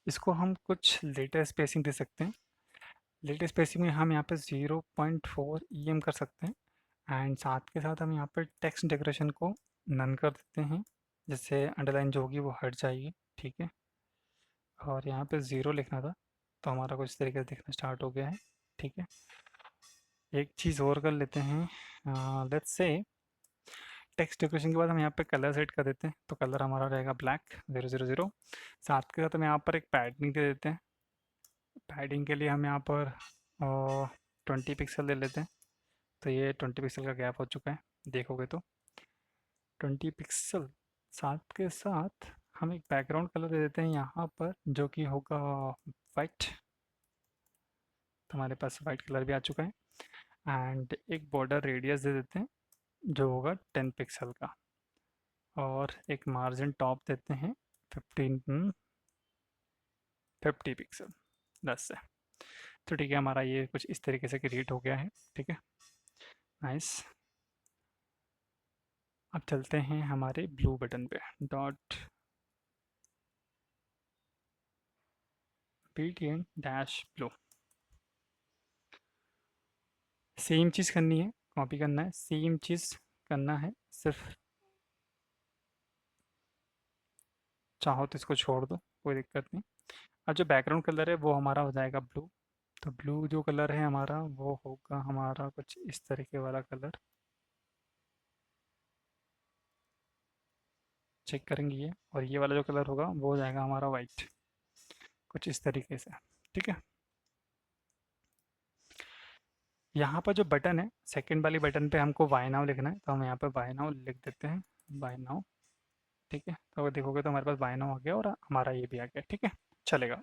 इसको हम कुछ लेटर स्पेसिंग दे सकते हैं। लेटर स्पेसिंग में हम यहाँ पे 0.4 EM कर सकते हैं। एंड साथ के साथ हम यहाँ पर टेक्स्ट डेकोरेशन को नन कर देते हैं, जिससे अंडरलाइन जो होगी वो हट जाएगी। ठीक है, और यहाँ पे ज़ीरो लिखना था, तो हमारा कुछ इस तरीके से दिखना स्टार्ट हो गया है। ठीक है, एक चीज़ और कर लेते हैं। लेट्स से टेक्स्ट डेकोरेशन के बाद हम यहाँ पे कलर सेट कर देते हैं, तो कलर हमारा रहेगा ब्लैक 000। साथ के साथ हम यहाँ पर एक पैडिंग दे देते हैं। पैडिंग के लिए हम यहाँ पर 20 पिक्सल ले लेते हैं, तो ये 20 पिक्सल का गैप हो चुका है देखोगे तो 20 पिक्सल। साथ के साथ हम एक बैकग्राउंड कलर दे देते हैं यहाँ पर, जो कि होगा वाइट। तो हमारे पास वाइट कलर भी आ चुका है। एंड एक बॉर्डर रेडियस दे देते हैं, जो होगा 10 पिक्सल का। और एक मार्जिन टॉप देते हैं 50 पिक्सल 10 से। तो ठीक है, हमारा ये कुछ इस तरीके से क्रिएट हो गया है। ठीक है, नाइस। अब चलते हैं हमारे ब्लू बटन पे, dot BTN dash blue. Same चीज़ करनी है, कॉपी करना है, सेम चीज़ करना है, सिर्फ चाहो तो इसको छोड़ दो, कोई दिक्कत नहीं। अब जो बैकग्राउंड कलर है वो हमारा हो जाएगा ब्लू। तो ब्लू जो कलर है हमारा वो होगा हमारा कुछ इस तरीके वाला कलर। चेक करेंगे ये, और ये वाला जो कलर होगा वो हो जाएगा हमारा वाइट, कुछ इस तरीके से। ठीक है, यहाँ पर जो बटन है, सेकंड वाली बटन पे हमको बाय नाउ लिखना है, तो हम यहाँ पे बाय नाउ लिख देते हैं, बाय नाउ। ठीक है, तो अगर देखोगे तो हमारे पास बाय नाउ आ गया और हमारा ये भी आ गया। ठीक है, चलेगा।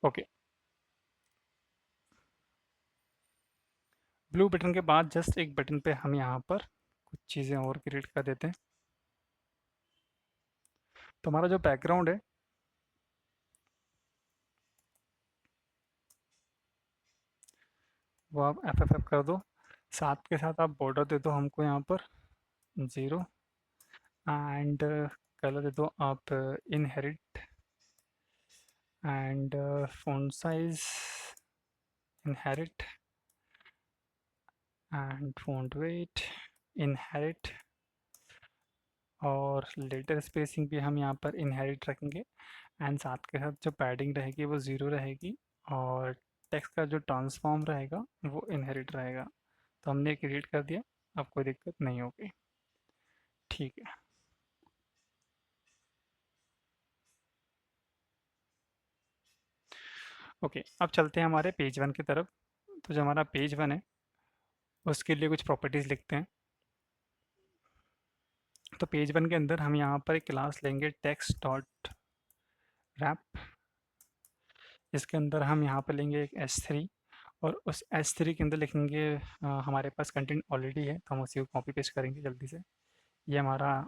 ओके, ब्लू बटन के बाद जस्ट एक बटन पे हम यहाँ पर कुछ चीज़ें और क्रिएट कर देते हैं। तो हमारा जो बैकग्राउंड है वो आप FFF कर दो। साथ के साथ आप बॉर्डर दे दो हमको यहाँ पर 0। एंड कलर दे दो आप inherit. And font size inherit. And font weight inherit, और लेटर स्पेसिंग भी हम यहाँ पर इनहेरिट रखेंगे, एंड साथ के साथ जो पैडिंग रहेगी वो ज़ीरो रहेगी, और टेक्स्ट का जो ट्रांसफॉर्म रहेगा वो इनहेरिट रहेगा। तो हमने क्रिएट कर दिया, अब कोई दिक्कत नहीं होगी। ठीक है। ओके, अब चलते हैं हमारे पेज वन की तरफ। तो जो हमारा पेज वन है उसके लिए कुछ प्रॉपर्टीज़ लिखते हैं। तो पेज वन के अंदर हम यहाँ पर एक क्लास लेंगे टेक्स्ट डॉट रैप। इसके अंदर हम यहाँ पर लेंगे एक S3, और उस S3 के अंदर लिखेंगे हमारे पास कंटेंट ऑलरेडी है तो हम उसी को कॉपी पेस्ट करेंगे जल्दी से। ये हमारा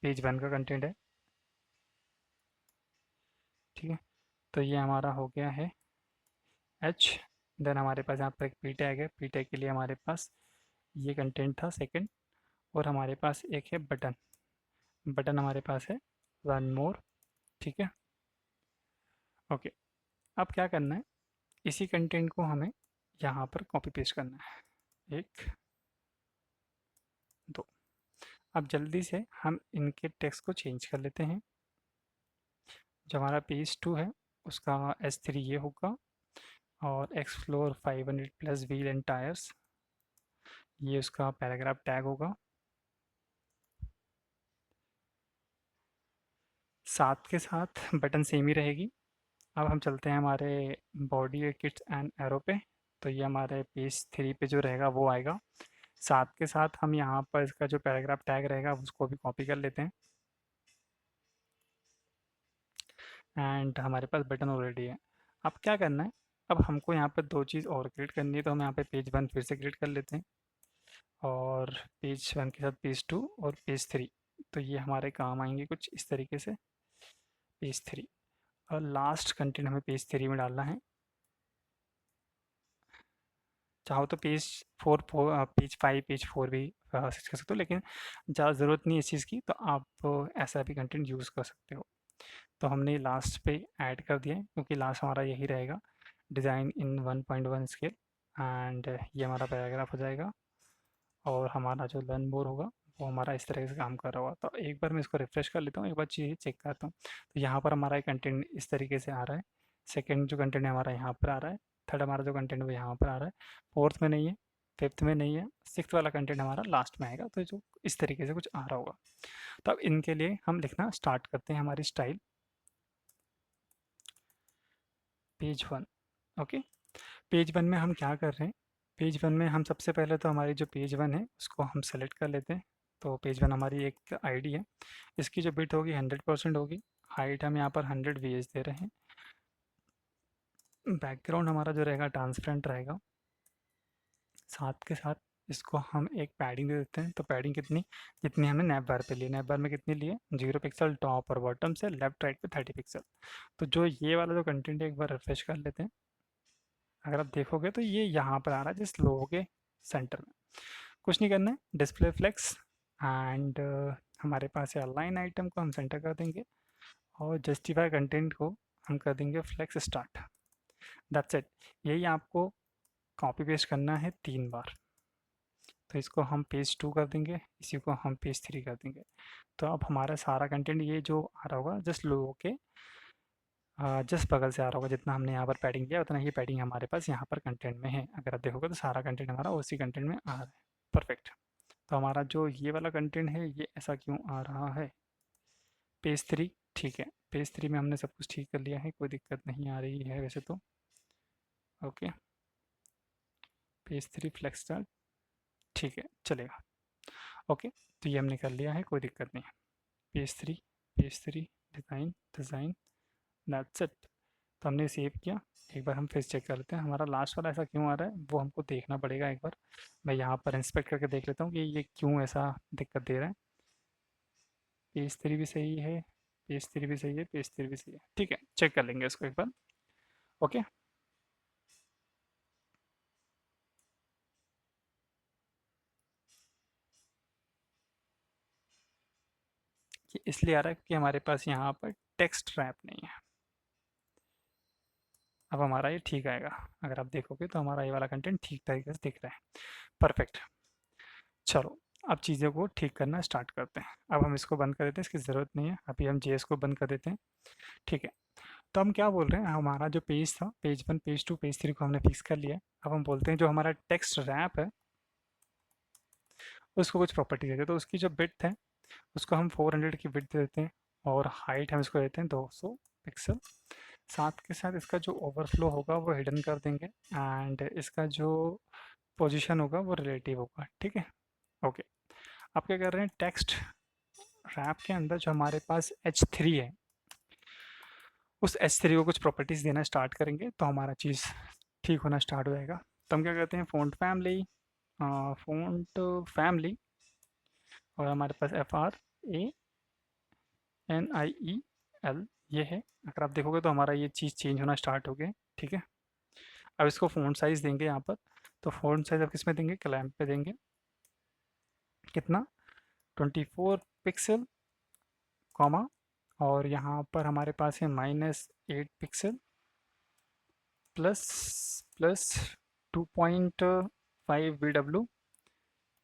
पेज वन का कंटेंट है। ठीक है, तो ये हमारा हो गया है H। देन हमारे पास यहाँ पर एक पी टैग है, पी टैग के लिए हमारे पास ये कंटेंट था सेकंड, और हमारे पास एक है बटन। बटन हमारे पास है वन मोर। ठीक है। ओके, अब क्या करना है, इसी कंटेंट को हमें यहाँ पर कॉपी पेस्ट करना है, एक दो। अब जल्दी से हम इनके टेक्स्ट को चेंज कर लेते हैं। जो हमारा पेज टू है उसका S3 ये होगा, और explore 500 plus wheel and tyres, ये उसका पैराग्राफ टैग होगा। साथ के साथ बटन सेम ही रहेगी। अब हम चलते हैं हमारे बॉडी किट्स एंड एरो पे। तो ये हमारे पेज थ्री पे जो रहेगा वो आएगा। साथ के साथ हम यहाँ पर इसका जो पैराग्राफ टैग रहेगा उसको भी कॉपी कर लेते हैं, एंड हमारे पास बटन ऑलरेडी है। अब क्या करना है, अब हमको यहाँ पर दो चीज़ और क्रिएट करनी है। तो हम यहाँ पे पेज वन फिर से क्रिएट कर लेते हैं, और पेज वन के साथ पेज टू और पेज थ्री। तो ये हमारे काम आएंगे कुछ इस तरीके से, पेज थ्री। और लास्ट कंटेंट हमें पेज थ्री में डालना है। चाहो तो page page five page four भी सर्च कर सकते हो, लेकिन ज़्यादा ज़रूरत नहीं है इस चीज़ की, तो आप ऐसा भी कंटेंट यूज़ कर सकते हो। तो हमने लास्ट पे ऐड कर दिया है क्योंकि लास्ट हमारा यही रहेगा, डिज़ाइन इन 1.1 स्केल। एंड ये हमारा पैराग्राफ हो जाएगा, और हमारा जो लर्न मोर होगा वो हमारा इस तरह से काम कर रहा होगा। तो एक बार मैं इसको रिफ्रेश कर लेता हूँ, एक बार चीज़ चेक करता हूँ। तो यहाँ पर हमारा कंटेंट इस तरीके से आ रहा है। सेकंड जो कंटेंट है हमारा यहाँ पर आ रहा है। थर्ड हमारा जो कंटेंट है वो यहाँ पर आ रहा है। फोर्थ में नहीं है, फिफ्थ में नहीं है, सिक्स्थ वाला कंटेंट हमारा लास्ट में आएगा। तो जो इस तरीके से कुछ आ रहा होगा। तो अब इनके लिए हम लिखना स्टार्ट करते हैं हमारी style page one. Okay, page one में हम क्या कर रहे हैं, पेज वन में हम सबसे पहले तो हमारी जो पेज वन है उसको हम सेलेक्ट कर लेते हैं। तो पेज वन हमारी एक आईडी है, इसकी जो बिट होगी 100% होगी। हाइट हम यहाँ पर 100 VH दे रहे हैं। बैकग्राउंड हमारा जो रहेगा ट्रांसपेरेंट रहेगा। साथ के साथ इसको हम एक पैडिंग दे देते हैं। तो पैडिंग कितनी, जितनी हमने नैप बार पे ली, नैप बार में कितनी लिए 0 पिक्सल टॉप और बॉटम से, लेफ्ट राइट पे 30 पिक्सल। तो जो ये वाला जो कंटेंट है एक बार रिफ्रेश कर लेते हैं। अगर आप देखोगे तो ये यहाँ पर आ रहा है जिस लोगों के सेंटर में। कुछ नहीं करना है, डिस्प्ले फ्लेक्स, एंड हमारे पास है अलाइन आइटम को हम सेंटर कर देंगे, और जस्टिफाई कंटेंट को हम कर देंगे फ्लेक्स स्टार्ट। That's it. यही आपको कॉपी पेस्ट करना है 3 बार। तो इसको हम पेज टू कर देंगे, इसी को हम पेज थ्री कर देंगे। तो अब हमारा सारा कंटेंट ये जो आ रहा होगा जस्ट लोगों के जस्ट बगल से आ रहा होगा। जितना हमने यहाँ पर पैडिंग किया उतना ही पैडिंग हमारे पास यहाँ पर कंटेंट में है। अगर आप देखोगे तो सारा कंटेंट हमारा उसी कंटेंट में आ रहा है। परफेक्ट। तो हमारा जो ये वाला कंटेंट है ये ऐसा क्यों आ रहा है, पेज थ्री। ठीक है, पेज थ्री में हमने सब कुछ ठीक कर लिया है, कोई दिक्कत नहीं आ रही है वैसे तो। Okay, page three flex style, ठीक है चलेगा। ओके, तो ये हमने कर लिया है, कोई दिक्कत नहीं है। Page three, page three, design, design, that's it. तो हमने सेव किया। एक बार हम फिर चेक कर लेते हैं हमारा लास्ट वाला ऐसा क्यों आ रहा है, वो हमको देखना पड़ेगा एक बार। मैं यहाँ पर इंस्पेक्ट करके देख लेता हूँ कि ये क्यों ऐसा दिक्कत दे रहा है। पेज थ्री भी सही है, पेज थ्री भी सही है, पेज थ्री भी सही है, ठीक है चेक कर लेंगे इसको एक बार। ओके, ये इसलिए आ रहा है क्योंकि हमारे पास यहाँ पर टेक्स्ट रैप नहीं है। अब हमारा ये ठीक आएगा, अगर आप देखोगे तो हमारा ये वाला कंटेंट ठीक तरीके से दिख रहा है। परफेक्ट। चलो, अब चीज़ों को ठीक करना स्टार्ट करते हैं। अब हम इसको बंद कर देते हैं, इसकी ज़रूरत नहीं है। अभी हम जेएस को बंद कर देते हैं। ठीक है, तो हम क्या बोल रहे हैं, हमारा जो पेज था, पेज 1, पेज 2, पेज 3 को हमने फिक्स कर लिया है। अब हम बोलते हैं जो हमारा टेक्स्ट रैप है उसको कुछ प्रॉपर्टी देते हैं। तो उसकी जो विड्थ है उसको हम 400 की विड्थ देते हैं, और हाइट हम इसको देते हैं 200 पिक्सल। साथ के साथ इसका जो ओवरफ्लो होगा वो हिडन कर देंगे, एंड इसका जो पोजीशन होगा वो रिलेटिव होगा। ठीक है, ओके। आप क्या कर रहे हैं, टेक्स्ट रैप के अंदर जो हमारे पास H3 है, उस H3 को कुछ प्रॉपर्टीज़ देना स्टार्ट करेंगे तो हमारा चीज़ ठीक होना स्टार्ट हो जाएगा। तो हम क्या करते हैं, फ़ॉन्ट फैमिली और हमारे पास FRANIEL ये है। अगर आप देखोगे तो हमारा ये चीज़ चेंज होना स्टार्ट हो गया। ठीक है, अब इसको फ़ॉन्ट साइज़ देंगे यहाँ पर। तो फ़ॉन्ट साइज़ अब किस में देंगे, क्लैम्प पे देंगे। कितना, 24 पिक्सल, कॉमा, और यहाँ पर हमारे पास है -8 pixel plus plus 2.5 VW,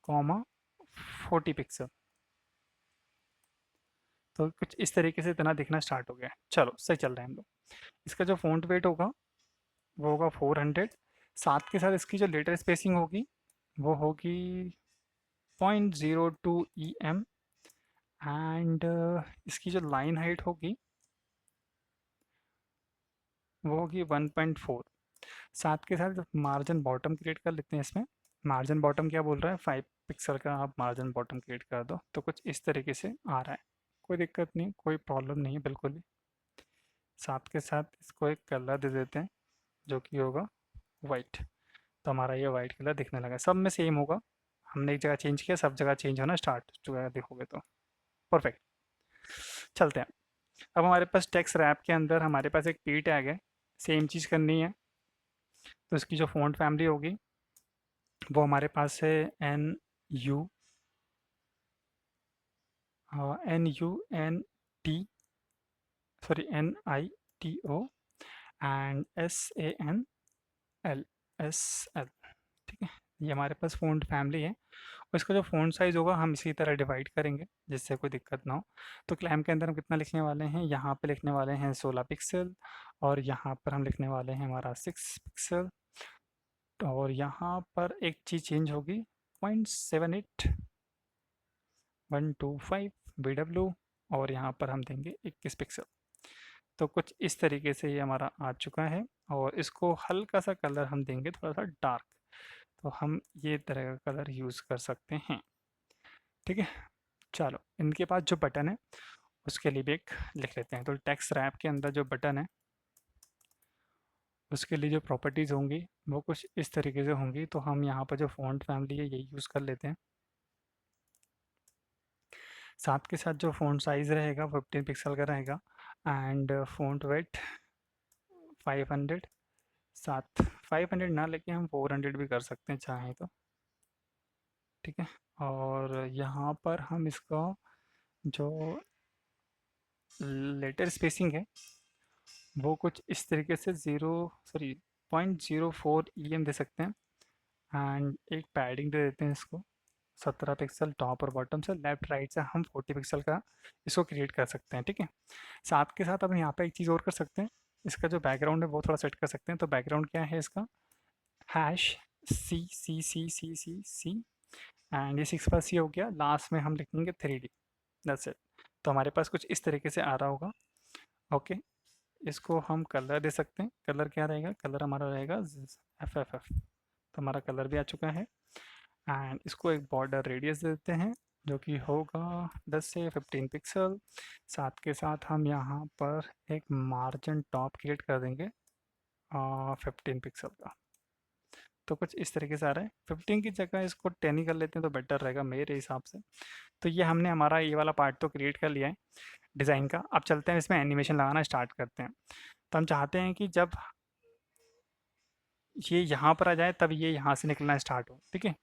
comma 40 pixel. तो कुछ इस तरीके से इतना दिखना स्टार्ट हो गया है। चलो सही चल रहे हैं हम लोग। इसका जो फ़ॉन्ट वेट होगा वो होगा 400। साथ के साथ इसकी जो लेटर स्पेसिंग होगी वो होगी 0.02 EM, एंड इसकी जो लाइन हाइट होगी वो होगी 1.4। साथ के साथ मार्जिन बॉटम क्रिएट कर लेते हैं इसमें। मार्जिन बॉटम क्या बोल रहा है, 5 पिक्सल का आप मार्जिन बॉटम क्रिएट कर दो। तो कुछ इस तरीके से आ रहा है, कोई दिक्कत नहीं, कोई प्रॉब्लम नहीं है बिल्कुल भी। साथ के साथ इसको एक कलर दे देते हैं जो कि होगा वाइट। तो हमारा ये वाइट कलर दिखने लगा, सब में सेम होगा। हमने एक जगह चेंज किया, सब जगह चेंज होना स्टार्ट हो चुका है, देखोगे तो परफेक्ट। चलते हैं। अब हमारे पास टेक्स्ट रैप के अंदर हमारे पास एक पी टैग है, सेम चीज़ करनी है। तो इसकी जो फ़ॉन्ट फैमिली होगी वो हमारे पास है NU, NUNT, sorry NITO, and SANLSL। ठीक है, ये हमारे पास फ़ॉन्ट फैमिली है। और इसका जो फ़ॉन्ट साइज़ होगा हम इसी तरह डिवाइड करेंगे जिससे कोई दिक्कत ना हो। तो क्लैम्प के अंदर हम कितना लिखने वाले हैं, यहाँ पे लिखने वाले हैं 16 पिक्सल, और यहाँ पर हम लिखने वाले हैं हमारा 6 पिक्सल, और यहाँ पर एक चीज़ चेंज होगी, 0.78125 BW, और यहाँ पर हम देंगे 21 पिक्सल। तो कुछ इस तरीके से ये हमारा आ चुका है, और इसको हल्का सा कलर हम देंगे थोड़ा सा डार्क। तो हम ये तरह का कलर यूज़ कर सकते हैं। ठीक है, चलो इनके पास जो बटन है उसके लिए भी एक लिख लेते हैं। तो टेक्स्ट रैप के अंदर जो बटन है उसके लिए जो प्रॉपर्टीज़ होंगी वो कुछ इस तरीके से होंगी। तो हम यहाँ पर जो फ़ॉन्ट फैमिली है यही यूज़ कर लेते हैं। साथ के साथ जो फ़ॉन्ट साइज़ रहेगा 15 पिक्सल का रहेगा, एंड फ़ॉन्ट वेट 500। साथ 500 ना लेके हम 400 भी कर सकते हैं चाहें तो। ठीक है, और यहाँ पर हम इसका जो लेटर स्पेसिंग है वो कुछ इस तरीके से 0.04 EM दे सकते हैं, एंड एक पैडिंग दे देते हैं इसको 17 पिक्सल टॉप और बॉटम से। लेफ्ट राइट से हम 40 पिक्सल का इसको क्रिएट कर सकते हैं। ठीक है, साथ के साथ अब यहाँ पे एक चीज़ और कर सकते हैं, इसका जो बैकग्राउंड है वो थोड़ा सेट कर सकते हैं। तो बैकग्राउंड क्या है इसका, #C, एंड ये 6+C हो गया, लास्ट में हम लिखेंगे 3D। That's it. तो हमारे पास कुछ इस तरीके से आ रहा होगा। ओके, इसको हम कलर दे सकते हैं। कलर क्या रहेगा, कलर हमारा रहेगा FFF। तो हमारा कलर भी आ चुका है, एंड इसको एक बॉर्डर रेडियस दे देते हैं जो कि होगा 10 से 15 पिक्सल। साथ के साथ हम यहाँ पर एक मार्जिन टॉप क्रिएट कर देंगे 15 पिक्सल का। तो कुछ इस तरीके से आ रहा है। 15 की जगह इसको 10 ही कर लेते हैं तो बेटर रहेगा मेरे हिसाब से। तो ये हमने हमारा ये वाला पार्ट तो क्रिएट कर लिया है डिज़ाइन का। अब चलते हैं इसमें एनिमेशन लगाना स्टार्ट करते हैं। तो हम चाहते हैं कि जब ये यहाँ पर आ जाए तब ये यहाँ से निकलना स्टार्ट हो। ठीक है,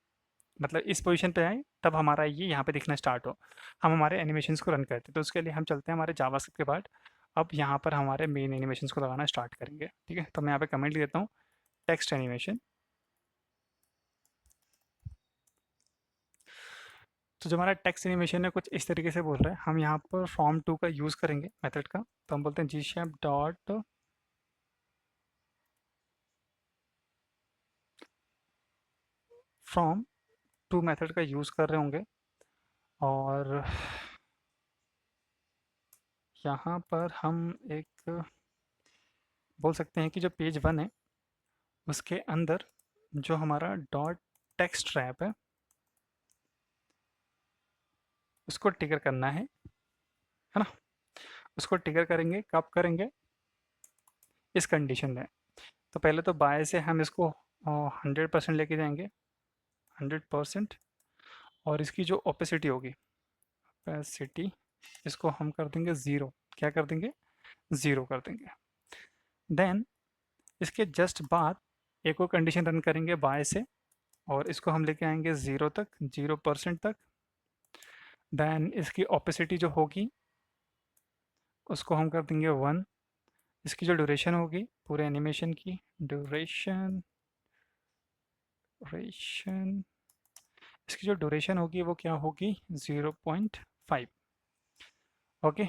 मतलब इस पोजीशन पे आए तब हमारा ये यहाँ पे दिखना स्टार्ट हो, हम हमारे एनिमेशंस को रन करते हैं। तो उसके लिए हम चलते हैं हमारे जावास्क्रिप्ट के बाद। अब यहाँ पर हमारे मेन एनिमेशंस को लगाना स्टार्ट करेंगे। ठीक है, तो मैं यहाँ पे कमेंट लिख देता हूँ, टेक्स्ट एनिमेशन। तो जो हमारा टेक्स्ट एनिमेशन है कुछ इस तरीके से बोल रहा है, हम यहाँ पर फ्रॉम टू का यूज़ करेंगे मेथड का। तो हम बोलते हैं G shape dot from to method का यूज़ कर रहे होंगे। और यहाँ पर हम एक बोल सकते हैं कि जो पेज वन है उसके अंदर जो हमारा डॉट टेक्स्ट रैप है उसको ट्रिगर करना है ना। उसको ट्रिगर करेंगे, कब करेंगे, इस कंडीशन में। तो पहले तो बाय से हम इसको 100% लेके जाएंगे, 100%। और इसकी जो ओपेसिटी होगी, ओपेसिटी, इसको हम कर देंगे ज़ीरो। क्या कर देंगे? ज़ीरो कर देंगे। देन इसके जस्ट बाद एक और कंडीशन रन करेंगे बाय से, और इसको हम लेके आएंगे ज़ीरो तक, 0% तक। देन इसकी ओपेसिटी जो होगी उसको हम कर देंगे 1। इसकी जो ड्यूरेशन होगी पूरे एनिमेशन की, ड्यूरेशन ड्यूरेशन इसकी जो ड्यूरेशन होगी वो क्या होगी? 0.5। ओके।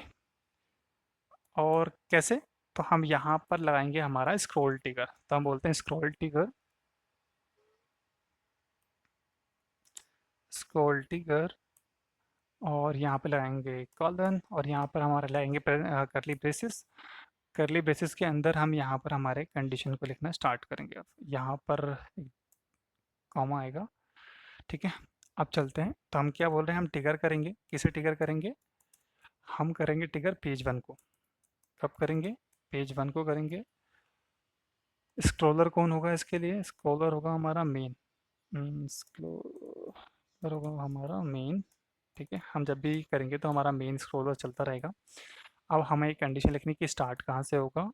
और कैसे? तो हम यहाँ पर लगाएंगे हमारा स्क्रॉल ट्रिगर। तो हम बोलते हैं स्क्रॉल ट्रिगर, स्क्रॉल ट्रिगर, और यहाँ पे लगाएंगे कॉलन, और यहाँ पर हमारे लगाएंगे करली ब्रेसेस। करली ब्रेसेस के अंदर हम यहाँ पर हमारे कंडीशन को लिखना स्टार्ट करेंगे। अब यहाँ पर एक कॉमा आएगा, ठीक है। अब चलते हैं, तो हम क्या बोल रहे हैं, हम ट्रिगर करेंगे। किसे ट्रिगर करेंगे? हम करेंगे ट्रिगर पेज वन को। कब करेंगे? पेज वन को करेंगे। स्क्रॉलर कौन होगा इसके लिए? स्क्रॉलर होगा हमारा मेन। स्क्रॉलर होगा हमारा मेन, ठीक है। हम जब भी करेंगे तो हमारा मेन स्क्रॉलर चलता रहेगा। अब हमें एक कंडीशन लिखनी कि स्टार्ट कहाँ से होगा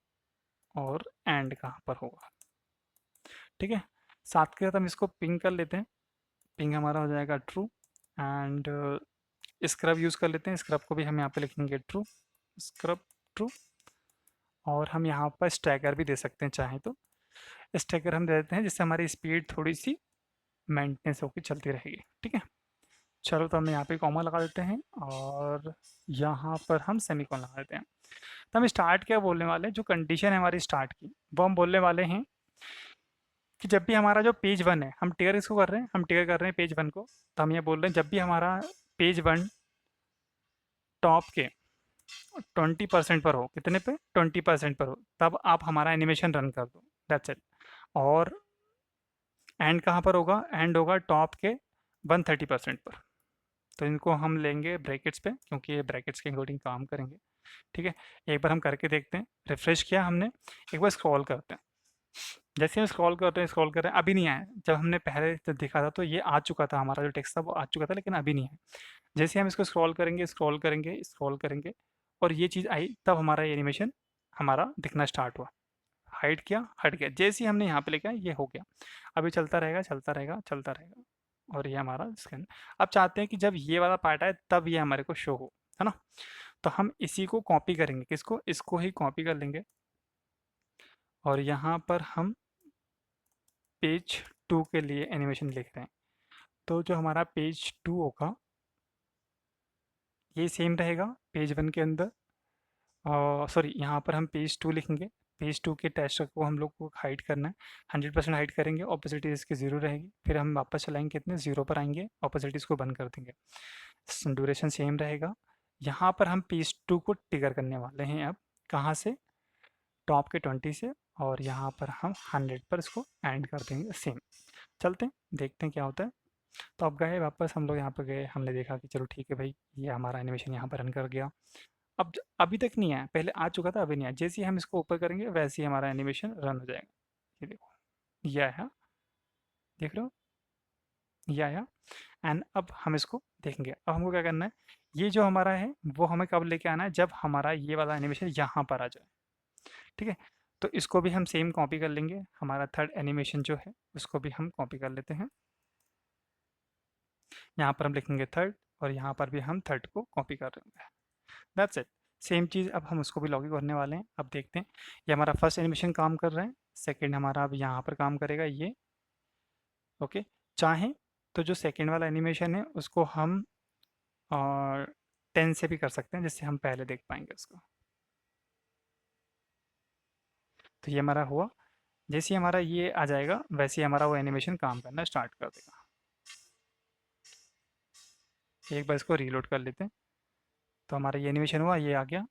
और एंड कहाँ पर होगा, ठीक है। साथ के साथ हम इसको पिंग कर लेते हैं। पिंग हमारा हो जाएगा ट्रू। एंड स्क्रब यूज़ कर लेते हैं। स्क्रब को भी हम यहाँ पे लिखेंगे ट्रू, स्क्रब ट्रू। और हम यहाँ पर स्टैगर भी दे सकते हैं चाहें तो। स्टैगर हम दे देते हैं जिससे हमारी स्पीड थोड़ी सी मेंटेनेंस होकर चलती रहेगी, ठीक है। चलो, तो हम यहाँ पे कॉमा लगा देते हैं और यहाँ पर हम सेमीकोलन लगा देते हैं। तो हम स्टार्ट क्या बोलने वाले हैं, जो कंडीशन है हमारी स्टार्ट की, वो हम बोलने वाले हैं कि जब भी हमारा जो पेज वन है, हम टिगर इसको कर रहे हैं, हम टिगर कर रहे हैं पेज वन को। तो हम ये बोल रहे हैं जब भी हमारा पेज वन टॉप के 20% पर हो, कितने पे? 20% पर हो, तब आप हमारा एनिमेशन रन कर दो। That's it. और एंड कहाँ पर होगा? एंड होगा टॉप के 130% पर। तो इनको हम लेंगे ब्रैकेट्स पे, क्योंकि ये ब्रैकेट्स के इंक्लूडिंग काम करेंगे, ठीक है। एक बार हम करके देखते हैं। रिफ्रेश किया हमने, एक बार स्क्रॉल करते हैं। जैसे हम स्क्रॉल करते हैं, स्क्रॉल कर रहे हैं, अभी नहीं आया। जब हमने पहले जब देखा था तो ये आ चुका था, हमारा जो टेक्स्ट था वो आ चुका था, लेकिन अभी नहीं है। जैसे हम इसको स्क्रॉल करेंगे, स्क्रॉल करेंगे, स्क्रॉल करेंगे, और ये चीज़ आई, तब हमारा एनिमेशन हमारा दिखना स्टार्ट हुआ। हाइड किया, हट गया। जैसे ही हमने यहाँ पे लिखा ये हो गया। अभी चलता रहेगा, चलता रहेगा, चलता रहेगा, और ये हमारा स्कैन। अब चाहते हैं कि जब ये वाला पार्ट आए तब ये हमारे को शो हो, है ना। तो हम इसी को कॉपी करेंगे। किसको? इसको ही कॉपी कर लेंगे। और यहाँ पर हम पेज टू के लिए एनिमेशन लिख रहे हैं। तो जो हमारा पेज टू होगा ये सेम रहेगा पेज वन के अंदर। सॉरी, यहाँ पर हम पेज टू लिखेंगे। पेज टू के टेक्स्ट को हम लोग को हाइड करना है। 100% हाइड करेंगे, ऑपोसिटी इसकी ज़ीरो रहेगी। फिर हम वापस चलाएंगे, कितने? ज़ीरो पर आएंगे, ऑपोसिटीज़ को बंद कर देंगे। ड्यूरेशन सेम रहेगा। यहाँ पर हम पेज टू को ट्रिगर करने वाले हैं अब। कहाँ से? टॉप के 20 से। और यहाँ पर हम 100 पर इसको एंड कर देंगे सेम। चलते हैं, देखते हैं क्या होता है। तो अब गए वापस, हम लोग यहाँ पर गए, हमने देखा कि चलो ठीक है भाई, ये हमारा एनिमेशन यहाँ पर रन कर गया। अब अभी तक नहीं आया, पहले आ चुका था, अभी नहीं आया। जैसे ही हम इसको ऊपर करेंगे वैसे ही हमारा एनिमेशन रन हो जाएगा। ये देखो, ये आया, देख रहे हो, ये आया। एंड अब हम इसको देखेंगे। अब हमको क्या करना है, ये जो हमारा है वो हमें कब लेके आना है? जब हमारा ये वाला एनिमेशन यहाँ पर आ जाए, ठीक है। तो इसको भी हम सेम कॉपी कर लेंगे। हमारा थर्ड एनिमेशन जो है उसको भी हम कॉपी कर लेते हैं। यहाँ पर हम लिखेंगे थर्ड, और यहाँ पर भी हम थर्ड को कॉपी कर रहे होंगे। That's it. सेम चीज़ अब हम उसको भी लॉगिन करने वाले हैं। अब देखते हैं, ये हमारा फर्स्ट एनिमेशन काम कर रहा है, सेकंड हमारा अब यहाँ पर काम करेगा ये। ओके। चाहें तो जो सेकंड वाला एनिमेशन है उसको हम और 10 से भी कर सकते हैं, जिससे हम पहले देख पाएंगे उसको। तो ये हमारा हुआ। जैसे ही हमारा ये आ जाएगा वैसे ही हमारा वो एनिमेशन काम करना स्टार्ट कर देगा। एक बार इसको रीलोड कर लेते हैं। तो हमारा ये एनिमेशन हुआ, ये आ गया।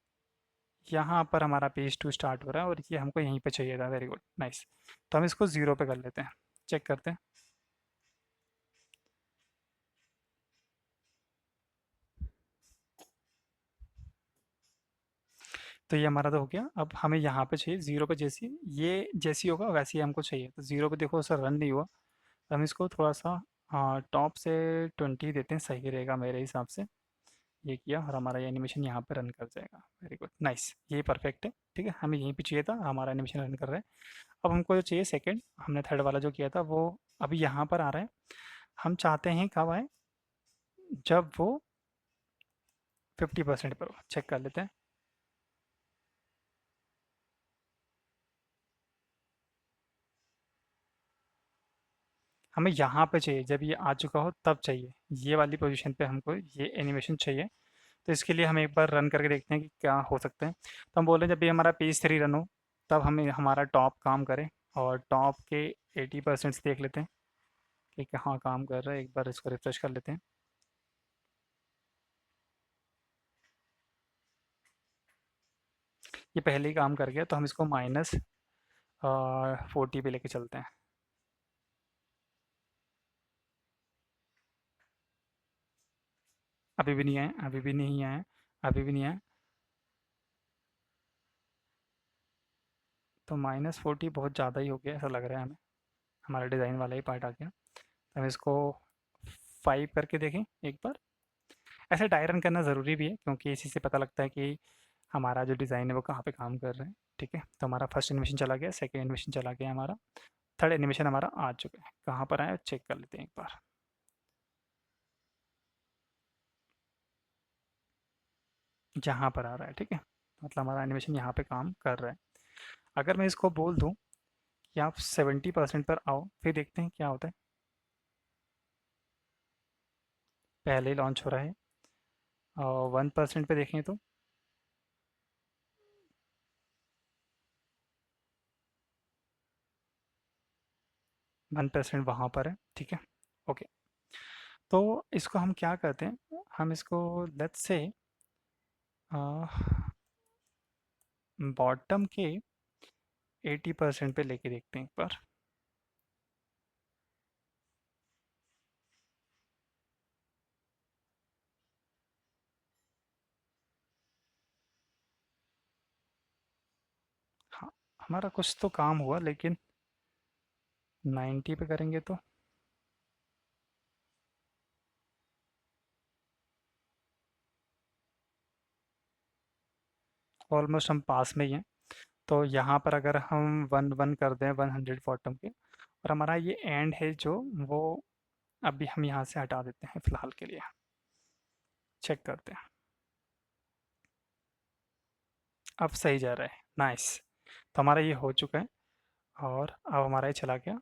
यहाँ पर हमारा पेज टू स्टार्ट हो रहा है और ये हमको यहीं पे चाहिए था। Very good, nice. तो हम इसको ज़ीरो पे कर लेते हैं, चेक करते हैं। तो ये हमारा तो हो गया। अब हमें यहाँ पे चाहिए ज़ीरो पे, जैसी ये जैसी होगा वैसे ही हमको चाहिए। तो ज़ीरो पे देखो सर रन नहीं हुआ, तो हम इसको थोड़ा सा टॉप से 20 देते हैं, सही रहेगा मेरे हिसाब से। ये किया और हमारा ये एनिमेशन यहाँ पे रन कर जाएगा। वेरी गुड, नाइस, ये परफेक्ट है। ठीक है, हमें यहीं पे चाहिए था, हमारा एनिमेशन रन कर रहा है। अब हमको जो चाहिए सेकंड, हमने थर्ड वाला जो किया था वो अभी यहाँ पर आ रहा है। हम चाहते हैं कब आए, जब वो 50% पर हो। चेक कर लेते हैं। हमें यहाँ पे चाहिए, जब ये आ चुका हो तब चाहिए। ये वाली पोजीशन पे हमको ये एनिमेशन चाहिए। तो इसके लिए हम एक बार रन करके देखते हैं कि क्या हो सकता है। तो हम बोल रहे हैं जब ये हमारा पेज 3 रन हो तब हमें हमारा टॉप काम करे। और टॉप के 80% देख लेते हैं कि कहाँ काम कर रहा है। एक बार इसको रिफ्रेश कर लेते हैं। ये पहले ही काम कर गया, तो हम इसको -40 पे लेके चलते हैं। अभी भी नहीं आए, अभी भी नहीं आए, अभी भी नहीं आए। तो -40 बहुत ज़्यादा ही हो गया, ऐसा लग रहा है हमें। हमारा डिज़ाइन वाला ही पार्ट आ गया। तो हम इसको 5 करके देखें एक बार। ऐसे ड्राई रन करना ज़रूरी भी है, क्योंकि इसी से पता लगता है कि हमारा जो डिज़ाइन है वो कहाँ पे काम कर रहा है। ठीक है, तो हमारा फर्स्ट एनिमेशन चला गया, सेकंड एनिमेशन चला गया हमारा, थर्ड एनिमेशन हमारा आ चुका है। कहाँ पर आया चेक कर लेते हैं एक बार। जहाँ पर आ रहा है, ठीक है, मतलब हमारा एनिमेशन यहाँ पे काम कर रहा है। अगर मैं इसको बोल दूँ कि आप 70% पर आओ, फिर देखते हैं क्या होता है। पहले ही लॉन्च हो रहा है। और 1% पे देखें तो 1% वहाँ पर है। ठीक है, ओके। तो इसको हम क्या करते हैं, हम इसको लेट्स से बॉटम के 80% पे लेके देखते हैं एक बार। हाँ, हमारा कुछ तो काम हुआ, लेकिन 90 पे करेंगे तो ऑलमोस्ट हम पास में ही हैं। तो यहाँ पर अगर हम 1 1 कर दें 100 बॉटम के, और हमारा ये एंड है जो, वो अभी हम यहाँ से हटा देते हैं फिलहाल के लिए। चेक करते हैं। अब सही जा रहा है, नाइस। तो हमारा ये हो चुका है। और अब हमारा ये चला गया।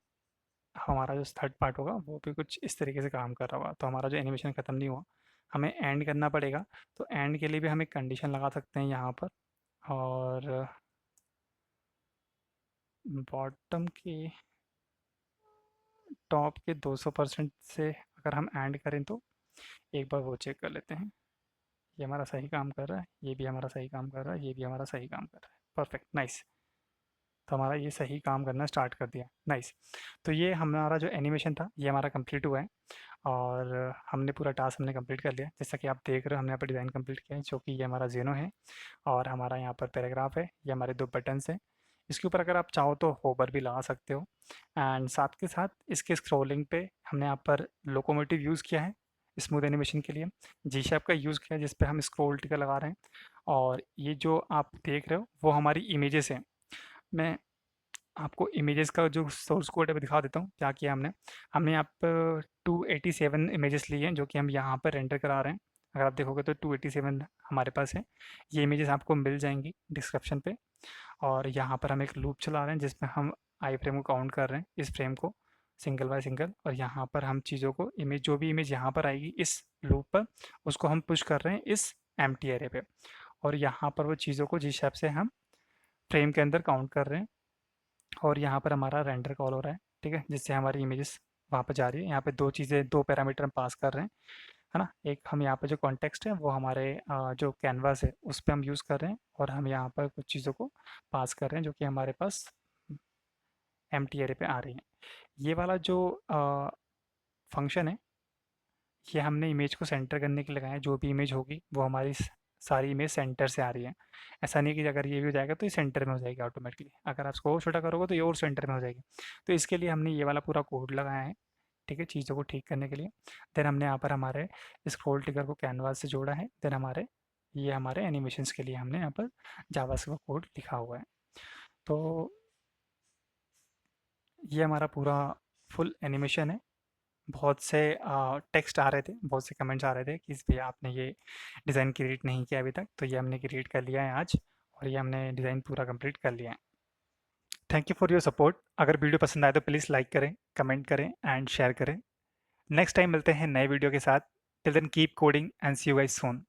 हमारा जो थर्ड पार्ट होगा वो भी कुछ इस तरीके से काम कर रहा होगा। तो हमारा जो एनिमेशन ख़त्म नहीं हुआ, हमें एंड करना पड़ेगा। तो एंड के लिए भी हम एक कंडीशन लगा सकते हैं यहाँ पर। और बॉटम के टॉप के 200% से अगर हम एंड करें तो एक बार वो चेक कर लेते हैं। ये हमारा सही काम कर रहा है, ये भी हमारा सही काम कर रहा है, ये भी हमारा सही काम कर रहा है। Perfect, nice. तो हमारा ये सही काम करना स्टार्ट कर दिया, नाइस। तो ये हमारा जो एनिमेशन था ये हमारा कंप्लीट हुआ है। और हमने पूरा टास्क हमने कंप्लीट कर लिया। जैसा कि आप देख रहे हो हमने यहाँ पर डिज़ाइन कंप्लीट किया है, जो कि ये हमारा जेनो है। और हमारा यहाँ पर पैराग्राफ है, ये हमारे दो बटन्स हैं। इसके ऊपर अगर आप चाहो तो होवर भी लगा सकते हो। एंड साथ के साथ इसके स्क्रॉलिंग पे हमने यहाँ पर लोकोमोटिव यूज़ किया है स्मूथ एनिमेशन के लिए। जी शैप का यूज़ किया है जिस पे हम स्क्रॉल टिकर लगा रहे हैं। और ये जो आप देख रहे हो वो हमारी इमेजेस हैं। मैं आपको इमेजेस का जो सोर्स कोड है वो दिखा देता हूँ क्या किया हमने। हमने यहाँ पर 287 इमेजेस लिए हैं, जो कि हम यहाँ पर रेंडर करा रहे हैं। अगर आप देखोगे तो 287 हमारे पास है। ये इमेजेस आपको मिल जाएंगी डिस्क्रिप्शन पे। और यहाँ पर हम एक लूप चला रहे हैं जिसमें हम आई फ्रेम को काउंट कर रहे हैं, इस फ्रेम को। सिंगल बाय सिंगल, और यहाँ पर हम चीज़ों को इमेज, जो भी इमेज यहाँ पर आएगी इस लूप पर, उसको हम पुश कर रहे हैं इस एम्प्टी एरे पे, और यहाँ पर वो चीज़ों को जिस हिसाब से हम फ्रेम के अंदर काउंट कर रहे हैं, और यहाँ पर हमारा रेंडर कॉल हो रहा है, ठीक है, जिससे हमारी इमेजेस वहाँ पर जा रही है। यहाँ पे दो चीज़ें, दो पैरामीटर हम पास कर रहे हैं, है ना। एक हम यहाँ पे जो कॉन्टेक्स्ट है वो हमारे जो कैनवास है उस पर हम यूज़ कर रहे हैं, और हम यहाँ पर कुछ चीज़ों को पास कर रहे हैं जो कि हमारे पास एम्प्टी एरे पे आ रही हैं। ये वाला जो फंक्शन है, ये हमने इमेज को सेंटर करने के लिए लगाया है। जो भी इमेज होगी वो हमारी सारी इमेज सेंटर से आ रही है। ऐसा नहीं कि अगर ये भी हो जाएगा तो ये सेंटर में हो जाएगी ऑटोमेटिकली, अगर आप इसको और छोटा करोगे तो ये और सेंटर में हो जाएगी। तो इसके लिए हमने ये वाला पूरा कोड लगाया है, ठीक है, चीज़ों को ठीक करने के लिए। देन हमने यहाँ पर हमारे स्क्रॉल ट्रिगर को कैनवास से जोड़ा है। देन हमारे एनिमेशंस के लिए हमने यहाँ पर जावास्क्रिप्ट कोड लिखा हुआ है। तो ये हमारा पूरा फुल एनिमेशन है। बहुत से टेक्स्ट आ रहे थे, बहुत से कमेंट्स आ रहे थे कि इस भैया आपने ये डिज़ाइन क्रिएट नहीं किया अभी तक, तो ये हमने क्रिएट कर लिया है आज, और ये हमने डिज़ाइन पूरा कंप्लीट कर लिया है। Thank you for your support. अगर वीडियो पसंद आए तो प्लीज़ लाइक करें, कमेंट करें एंड शेयर करें। नेक्स्ट टाइम मिलते हैं नए वीडियो के साथ। Till then keep coding and see you guys soon.